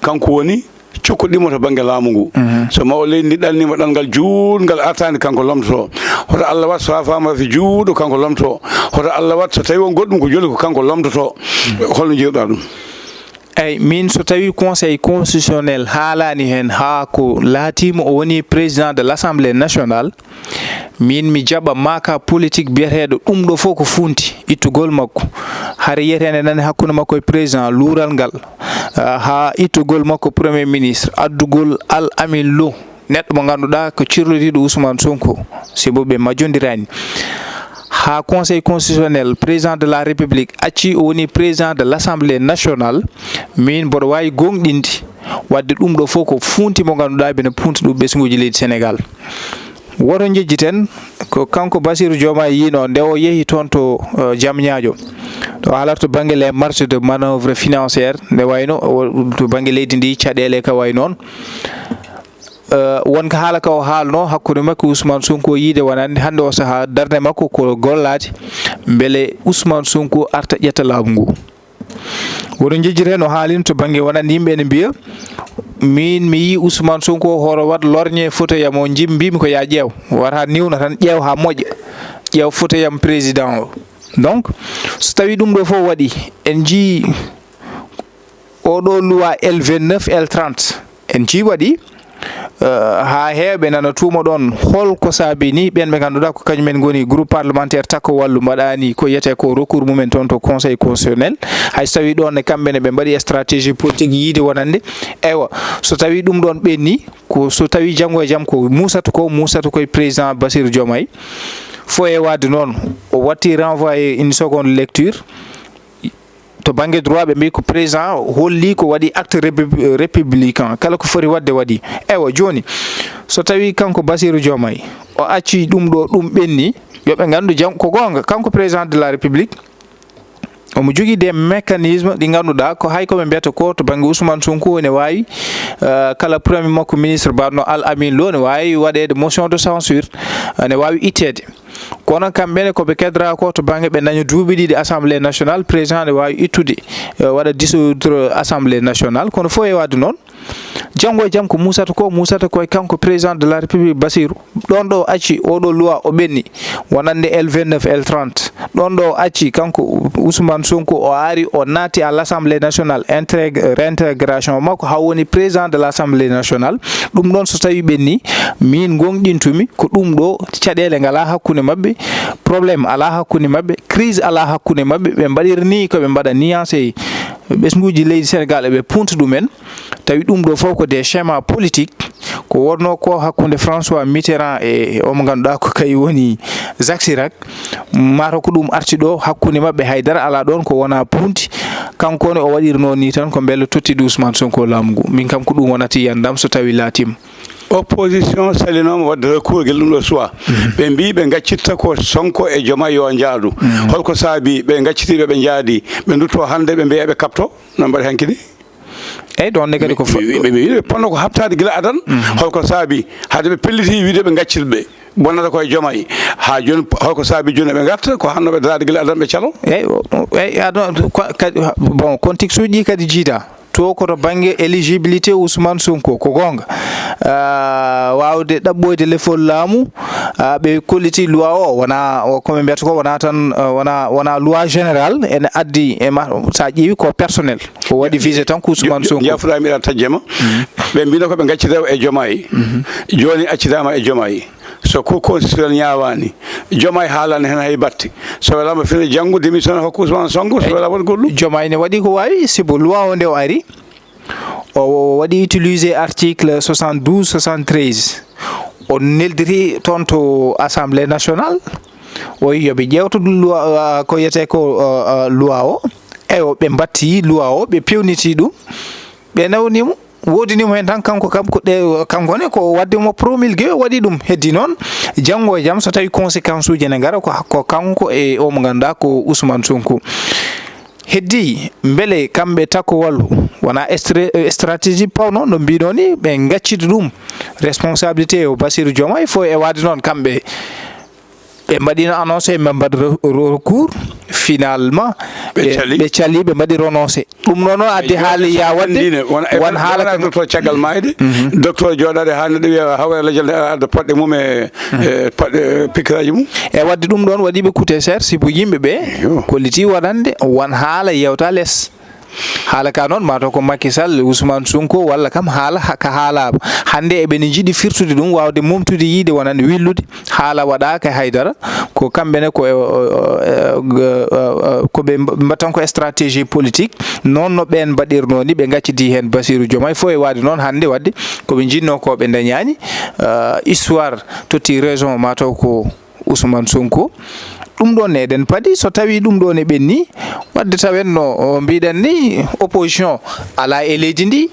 kanko woni cokkoɗimo to banggue laamu ngu so mawɗo leydi ndi ɗannima ɗanngal juutngal artani kanko lomtoto hoto Allah wat so a famata juuɗo kanko lomtoto hoto Allah wat so tawi won goɗɗum ko joli ko kanko lomtoto holno jiiruɗa ɗum eyyi min so tawi conseil constitutionnel haalani hen ha ko laatima o woni président de l'Assemblée nationale min mi jaɓa maka politique biyeteɗo ɗum ɗo fof ko funti ittugol makko hara yiyetene nani hakkude makko e président luural ngal ha ittugol makko premier ministre addugol Al Amin Lo neɗɗo mo ganduɗa ko cirlodiɗo Ousmane Sonko sibo ɓe majjodirani ha conseil constitutionnel président de la république acci o woni président de l'Assemblée nationale min mboɗo wawi gonɗinde wadde ɗum ɗo fof ko funti mo ganduɗa ɓene punti ɗum ɓesguji leydi Sénégal woto jejjiten ko kanko Bassirou Diomaye yino nde o yeehi toon to Diamniadio to haalata to banggue les marges de manœuvre financière nde wayno to banggue leydi ndi caɗele ka way noon wonko haala ka o haalno hakkude makko Ousmane Sonko yiide wonande hande o saaha darde makko ko gollade beele Ousmane Sonko arta ƴetta laamu ngu woto jejjire no haalino to banggue wonande yimɓe ne mbiya min mi yi Ousmane Sonko hoto wat lorñe fauteuil mo jimbimi ko ya ƴeew wata niwna tan ƴeew ha moƴƴa ƴeew fauteuil président o donc so tawi ɗum ɗo fof waɗi en jii oɗo loi L29 L30 en jii waɗi ha heɓe nana tuma ɗon holko saabi ni ɓen ɓe ganduɗa ko kañumen goni groupe parlementaire takko wallu mbaɗani ko yiyete ko recours mumen toon to conseil constitutionnel hay so tawi ɗon ne kamɓene ɓe mbaɗi stratégie politique yiide wonande ewa so tawi ɗum ɗon ɓenni ko so tawi janggo e jaam ko musata koye président Bassirou Diomaye fo e wadde noon o watti renvoyé une seconde lecture to banggue droit ɓe mbi ko président holli ko waɗi acte républicain kala ko foti wadde waɗi ewa joni so tawi kanko Bassirou Diomaye o acci ɗum ɗo ɗum ɓenni yoɓe gandu jam ko gonga kanko président de la république omo jogui des mécanismes ɗi ganduɗa ko hay koɓe mbiyata ko to banggue Ousmane Sonko ne wawi kala premier makko ministre Barno Al Amin Lo ne wawi waɗede motion de censure ne wawi ittede kono kamɓene koɓe kedra ko to banggue ɓe daña duuɓi ɗiɗi assemblée nationale président ne wawi ittude waɗa dissoudre assemblée nationale kono fo e wadde noon janggo e jaam ko musata koye kanko président de la république Bassirou ɗon ɗo acci oɗo loi o ɓenni wonande L29 L30 ɗon ɗo acci kanko Ousmane Sonko o ari o naati à l'assemblée nationale réintégration makko ha woni président de l'assemblée nationale ɗum ɗon so tawi ɓenni min gonɗintumi ko ɗum ɗo caɗele ngala hakkude mabɓe probléme ala hakkude mabɓe crise ala hakkude mabɓe ɓe mbaɗiri ni koɓe mbaɗa nuancé ɓesguji leydi Sénégal eɓe punta ɗumen tawi ɗum ɗo fof ko des schémas politique ko wonno ko hakkude François Mitterrand e omo ganduɗa ko kay woni Jacques Chirac mata ko ɗum arti ɗo hakkude mabɓe haydara ala ɗon ko wona punti kankone o waɗirno ni tan ko beele tottiɗo Ousmane Sonko laamu ngu min kam ko ɗum wonati yandam so tawi laatima opposition salinoma wadde recours guel ɗum ɗo suwa ɓe mbi ɓe gaccitta ko Sonko e Diomaye yo jaadu holko saabi ɓe gaccitiɓe ɓe jaadi ɓe dutto hande ɓe mbiya ɓe kapto no mbaɗi hankkadi eyyi ɗon ne kadi ko ɓe ponno ko habtade guila adan holko saabi hade ɓe pelliti wiide ɓe gaccita ɓe bonnata koye Diomaye ha joni holko saabi joni ɓe gatta ko hannoɓe darade guila adan ɓe calo eyyi aɗon bon contexte uji kadi jiida to koto banggue éligibilité Ousmane Sonko ko gonga wawde ɗaɓɓoyde lefol laamu ɓe kolliti loi o wona koɓe mbiyata ko wona tan wona loi général ene addi sa ƴeewi ko personnel ko waɗi visé tan ko Ousmane Sonko jafuɗami iɗa tajjema ɓe mbino koɓe gaccitama e Diomaye joni accitama e Diomaye so ko constitutionnel ñawani Diomaye haalani hen hay batte so welama fine janggo démission hokko Ousmane Sonko so wela waɗ goɗɗum Diomaye ne waɗi ko wawi sibo loi o nde o ari o waɗi utilisé article 72 73 o neldiri toon to assemblée nationale o wi yoɓe ƴewta loi ko yiyete ko loi o eyi ɓe batti loi o ɓe pewniti ɗum ɓe nawnimo wodinimo hen tan kanko kankone ko waddemo promulgué waɗi ɗum heddi noon janggo e jaam so tawi conséquence uji ne gara ko kanko e omo ganduɗa ko Ousmane Sonko heddi beele kamɓe takko wallu wona stratégie pawno no mbiɗo ni ɓe gaccita ɗum responsabilité o Bassirou Diomaye fo e wadde noon kamɓe ɓe mbaɗino annoncé ɓe mbaɗi recours finalement ɓe cali ɓe mbaɗi renoncé ɗum noon addi haali ya wadde won haala docteur caggal mayde docteur joɗade ha neɗɗo wiya hawre ladial adda poɗɗe mum e poɗɗe pikkiraji mum e wadde ɗum ɗon waɗiɓe coûté cher sibo yimɓeɓe kolliti waɗande won haala yewta less haala ka noon mataw ko Macky Sall Ousmane Sonko walla kam haala ka haalaba hande eɓene jiiɗi firtude ɗum wawde momtude yiide wonande willude haala waɗaka haydara ko kamɓene koɓe mbattan ko stratégie politique noon no ɓen mbaɗirno ni ɓe gaccidi hen Bassirou Diomaye fo e wade noon hande wadde koɓe jinno ko ɓe dañani histoire totti raison mataw ko Ousmane Sonko ɗum ɗon eɗen paadi so tawi ɗum ɗon e ɓenni wadde tawen no mbiɗen ni opposition ala e leydi ndi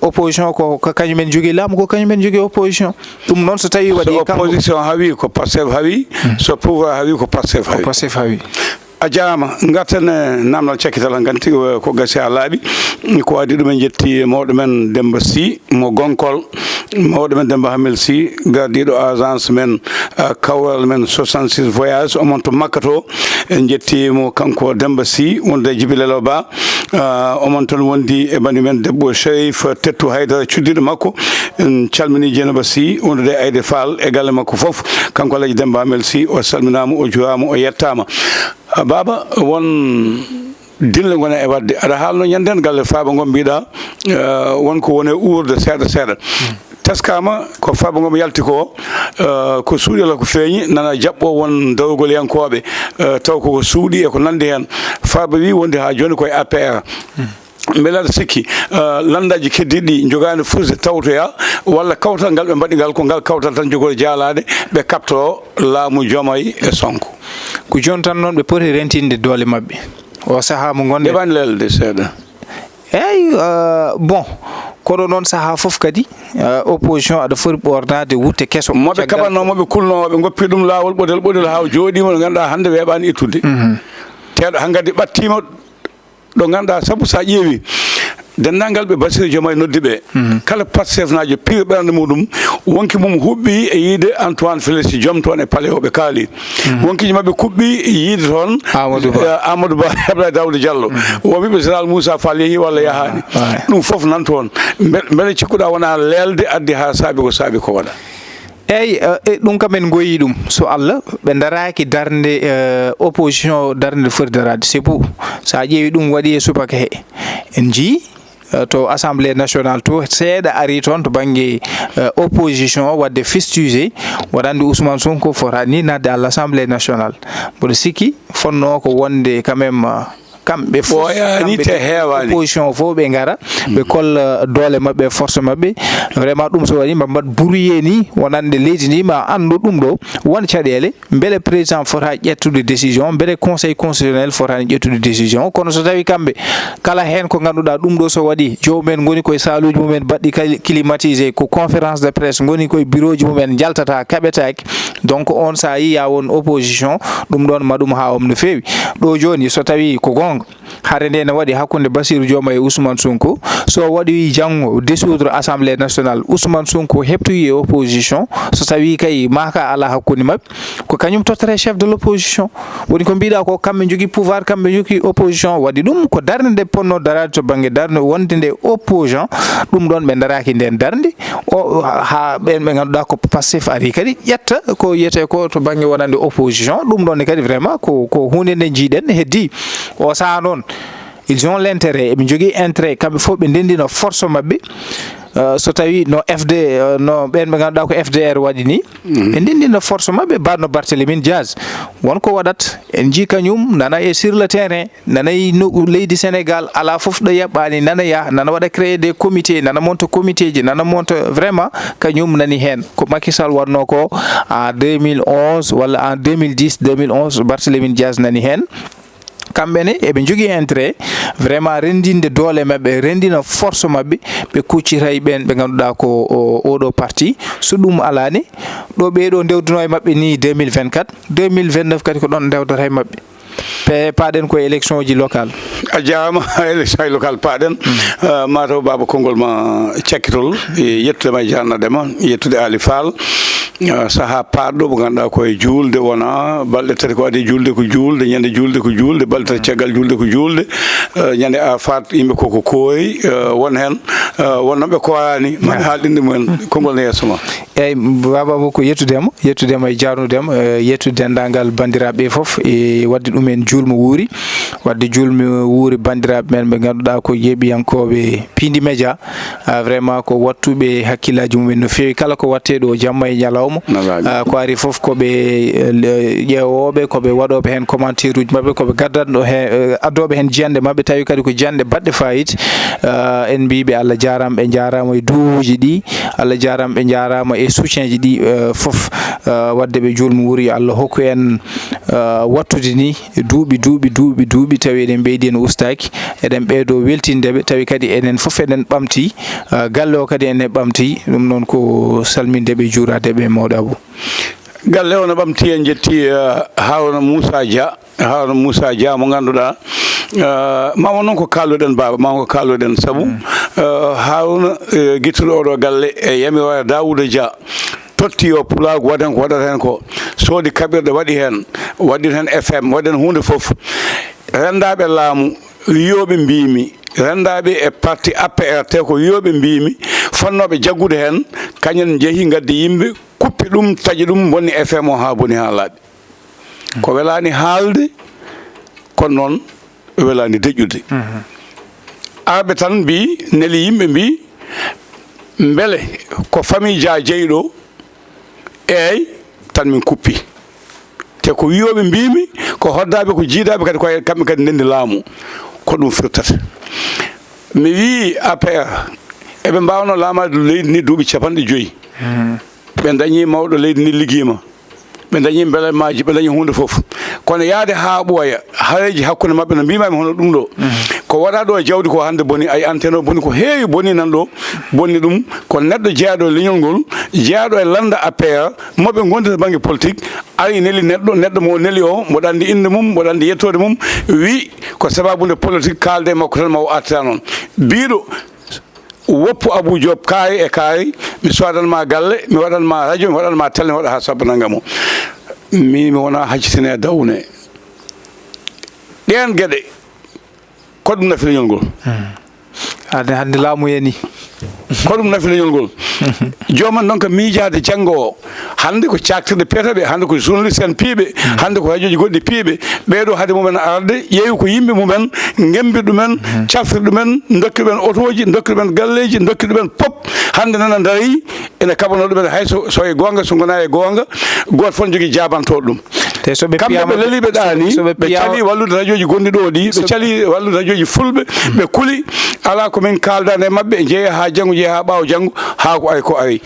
opposition ko kañumen jogui laamu ko kañumen jogui opposition ɗum noon so tawi waɗi opposition haawi ko Pastef haawi so pouvoir haawi ko Pastef haawi a jarama garten namdal cakkital ganti ko gasi ha laaɓi ko adi ɗumen jetti mawɗo men Demba Sy mo Gonkol mawɗo men Demba Hamel Sy gardiɗo agence men kawral men 66 voyage omon to Makka to en jettimo kanko Demba Sy wonde Djibilelo Ba omon toon wondi e bani men debbo Cherif Tettou Haydara cuddiɗo makko en calmini Dieynaba Sy wondude Aïde Fall e galle makko foof kanko alaji Demba Hamel Sy o salminama o jurama o yettama baba won dille gona e wadde aɗa haalno ñanden galle faaba gon mbiɗa wonko woni urde seeɗa seeɗa teskama ko faba ngom yalti ko ko suudi la ko feeñi nana jabbo won dawgol yankobe taw ko suudi e ko nande hen faba wi wonde ha joni koy APR mbela sikki landaji keddiɗi jogani fusde tawtoya walla kawtal ngal ɓe mbaɗi ngal ko ngal kawtal tan jogori jaalade ɓe kapto laamu Diomaye e Sonko ko joni tan noon ɓe poti rentinde doole mabɓe o saaha mo gonɗen ɗeɓani lelde seeɗa eyyi bon koɗo noon saaha foof kadi opposition aɗa foti ɓornade wutte kesso moɓe kaɓannomoɓe kulnoɓe goppi ɗum lawol ɓoɗel ha jooɗima ɗo ganduɗa hande weeɓani ittude teɗo hankkadi ɓattima ɗo ganduɗa saabu sa ƴeewi denndangal ɓe Bassirou Diomaye noddi ɓe kala Pastef najo piiɓe ɓernde muɗum wonki mum huɓɓi e yiide Antoine Félix Diome toon e palais o ɓe kaali wonkiji mabɓe kuɓɓi yiide toon Amadou Ba Abdoulaye Daouda Diallo wowiɓe général Moussa Fall yeehi walla yahani ɗum foof nan toon beele cikkuɗa wona leelde addi ha saabi ko waɗa eyyi ɗum kam en goyi ɗum so Allah ɓe daraki darde opposition darde foti darade c'est pour sa ƴeewi ɗum waɗi e subaka he en jii to assemblée nationale to seeɗa ari toon to banggue opposition wadde fustigé waɗande Ousmane Sonko fotani nadde à l'assemblée nationale mboɗo sikki fonno ko wonde quand même kamɓe opposition fof ɓe gara ɓe kolla doole mabɓe force mabɓe vraiment ɗum so waɗi mbaɗ brouillé ni wonande leydi ndi ma andu ɗum ɗo won caɗele beele président fota ƴettude décision beele conseil constitutionnel fotani ƴettude décision kono so tawi kamɓe kala hen ko ganduɗa ɗum ɗo so waɗi jomumen goni koye saluji mumen baɗɗi climatisé ko conférence de presse goni koye bureau ji mumen jaltata kaɓetaki donc on sa yi ya won opposition ɗum ɗon maɗum ha no fewi ɗo joni so tawi ko gonga hare nde ne waɗi hakkude Bassirou Diomaye e Ousmane Sonko so waɗi janggo dissoudre assemblée nationale Ousmane Sonko heptoyi e opposition so tawi kay maka ala hakkude mabɓe ko kañum tottare chef de l'opposition woni ko mbiɗa ko kamɓe jogui pouvoir kamɓe jogui opposition waɗi ɗum ko darde nde ponno darade to banggue darde wonde nde opposant ɗum ɗon ɓe daraki nden darde o ha ɓen ɓe ganduɗa ko Pastef ari kadi ƴetta ko yiyete ko to banggue wonande opposition ɗum ɗon kadi vraiment ko hunde nde jiiɗen heddi o saha noon ils ont l'intérêt eɓe jogui intérêt kamɓe fof ɓe ndendino force mabɓe so tawi no no ɓen ɓe ganduɗa ko FDR waɗi ni ɓe ndendino force mabɓe badno Barthélémy Dias wonko waɗat en jii kañum nana e sur le terrain nanayi leydi Sénégal ala foof ɗo yaɓɓani nanaya nana waɗa créer des comités nana monta comité ji nana monta vraiment kañum nani hen ko Macky Sall wanno ko en 2011 walla en 2010 Barthélémy Dias nani hen kamɓene eɓe jogui intérêt vraiment rendinde doole mabɓe rendina force mabɓe ɓe kuccitay ɓen ɓe ganduɗa ko oɗo parti so ɗum alani ɗo ɓeɗo dewduno e mabɓe ni 2024 2029 kadi ko ɗon dewdata e mabɓe paaɗen koye élection ji local a jarama élection local paaɗen mataw baba konngol ma cakkitol yettudema e jarnadema yettude Ali Fall saha paɗɗo mo ganduɗa koye julde wona balɗe tati ko adi julde ko julde ñande julde ko julde balɗe tati caggal julde ko julde ñande a fat yimɓe koko kooyi won hen wonnoɓe koyani mami haalɗinde mumen konngol ne yeeso ma eyyi baba ko yettudema e jarnudema yettude dendagal bandiraɓe foof e wadde ɗumen julmo wuuri wadde julmo wuuri bandiraɓe men ɓe ganduɗa ko yeeɓiyankoɓe Pindi Média vraiment ko wattuɓe hakkillaji mumen no fewi kala ko watte ɗo jamma e ñalawma ko ari foof koɓe ƴeewoɓe koɓe waɗoɓe hen commentaire uji mabɓe koɓe gaddanɗo hen addoɓe hen jiyande mabɓe tawi kadi ko jiyande baɗɗe fayida en mbiɓe Allah jarama ɓe jarama e duuji ɗi Allah jarama ɓe jarama e soutien ji ɗi foof wadde ɓe julmo wuuri Allah hokku en wattude ni duuɓi tawi eɗen ɓeydi en ustaki eɗen ɓeydo weltindeɓe tawi kadi enen foof eɗen ɓamti galle o kadi enen ɓamti ɗum noon ko salmindeɓe juuradeɓe mawɗo Abou galle o no ɓamti en jetti Harouna Moussa Dia mo ganduɗa mama noon ko kalluɗen baba mama ko kalluɗen saabu Harouna guittuɗo oɗo galle e Yamiroya Daouda Dia totti o pulago waɗen ko waɗata hen ko soodi kaɓirɗe waɗi hen FM waɗen hunde foof rendaɓe laamu wiyoɓe mbimi rendaɓe e parti APR te ko wiyoɓe mbimi fonnoɓe jaggude hen kañen jeehi gaddi yimɓe kuppi ɗum taƴi ɗum bonni FM o ha boni ha laaɓi ko welani haalde kono noon welani deƴƴude arɓe tan mbi neli yimɓe mbi mbele ko famille ja jeyɗo eyi tan min kuppi te ko wiyoɓe mbimi ko hoddaɓe ko jiidaɓe kadi ko kamɓe kadi ndendi laamu ko ɗum firtata mi wi APR eɓe mbawno laamade leydi ni duuɓi 50 ɓe dañi mawɗo leydi ni ligguima ɓe dañi belemaji ɓe dañi hunde foof kono yaade ha ɓooya hareji hakkude mabɓe no mbimami hono ɗum ɗo ko waɗa ɗo e jawdi ko hande boni ay antenne o boni ko heewi boni nan ɗo bonni ɗum ko neɗɗo jeeyaɗo e leñol ngol jeeyaɗo e landa APR moɓe gondita banggue politique ari neli neɗɗo mo neli o mboɗo andi inde mum mboɗo andi yettode mum wi ko sababude politique kalde e makko tan ma o artira noon biɗo woppu Abou Diop kaari e kaari mi sodanma galle mi waɗanma radio mi waɗanma télé mi waɗa ha sabba naggam o mi wona haccitine e dawne ɗen gueɗe ko ɗum nafi leñol ngol hande laamu yani ko ɗum nafi leñol ngol joman noon ko miijade janggo o hande ko caktirɗe peetoɓe hande ko journaliste en piiɓe hande ko radio ji goɗɗi piiɓe ɓeeɗo haade mumen arde ƴeewi ko yimɓe mumen gembir ɗumen cafrir ɗumen dokkir ɗumen otoji dokkir ɗumen galleji dokkir ɗumen pop hande nana daari ene kaɓano ɗumen hay so e gonga so gona e gonga goto fof ne jogui jabantoɗo ɗum kamɓe ɓe leliɓe ɗani ɓe cali wallude radio ji gonɗi ɗo ɗi ɓe cali wallude radio ji fulɓe ɓe kuuli ala komin kaldani e mabɓe jeeya ha janggo jeeya ha ɓaawo janggo ha ko ari ko ari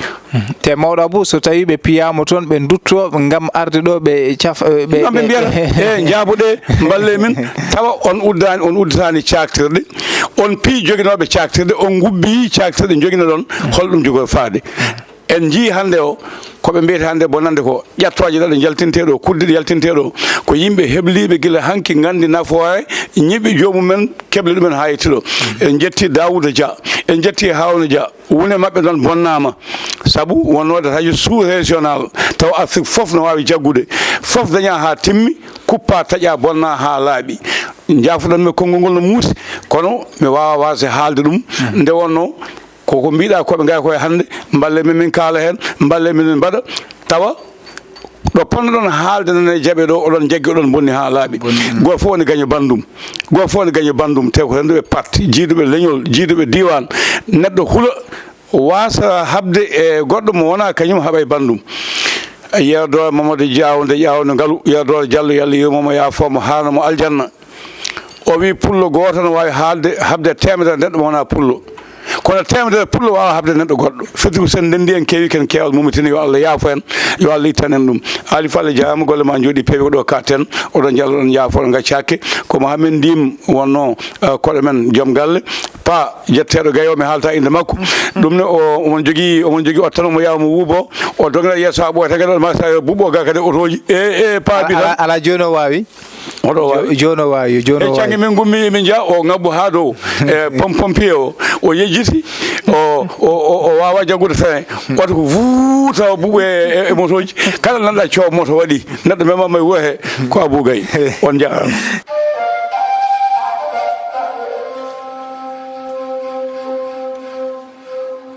te mawɗo Abou so tawi ɓe piyama toon ɓe dutto gam arde ɗo ɓe ɓe mbiyata e jaabuɗe balle min tawa on udditani caktirɗe on pii joguinoɓe caktirɗe on gubbi caktirɗe joguino ɗon holɗum jogo faade en jii hande o koɓe mbiyata hande bonande ko ƴattoje ɗaɗe jaltinteɗo kuddeɗe jaltinteɗo ko yimɓe hebliɓe guila hanki gandi nafoore ñiɓɓe jomumen keble ɗumen ha yettiɗo en jetti Daouda Dia en jetti Hawna Dia wone mabɓe ɗon bonnama saabu wonnode radio sous régional taw Afrique foof no wawi jaggude foof daña ha timmi kuppa taƴa bonna ha laaɓi jafuɗanmi konngol ngol no muusi kono mi wawa wasde haalde ɗum nde wonno koko mbiɗa koɓe gay koye hande balle min kaala hen balle min mbaɗa tawa ɗo ponnoɗon haalde nan e jaaɓe ɗo oɗon jaggi oɗon bonni ha laaɓi goto fof ne gaña bandum goto fof ne gaña bandum te ko renduɓe parti jiiduɓe leñol jiiduɓe diwan neɗɗo huula wasa habde e goɗɗo mo wona kañum haɓa e bandum yerodore Mamadou Diawde ƴawde ngaalu yerodore Diallo yo Allah yurmomo yafomo harnamo aljanna o wi pullo goto ne wawi habde temedere neɗɗo mo wona pullo kono temedere pullo wawa habde neɗɗo goɗɗo firti ko sen ndendi en keewi ken kewal mumitini yo Allah yaafo en yo Allah ittan en ɗum Ali Falle jarama golle ma jooɗi peewi ko ɗo katten oɗon jalloɗon yaafoɗo gaccakke komo hamin ndim wonno koɗo men joom galle pa jetteɗo gayo mi haalta inde makko ɗum ne omon jogui ottan omo yawa mo wuubo o dogna yesso ha ɓooya tagaɗo ma sa buuɓo ga kadi otoji pa bi tan ala joni o wawi oɗo wawi joni o wawi e cangue min gummi min jaa o ngabbu ha dow e pompier o yejjiti o wawa jaggude frein oto ko vuuta o buuɓo e motoji kala nanɗa coow moto waɗi neɗɗo memama e wuuro he ko Abou Gaye on jarama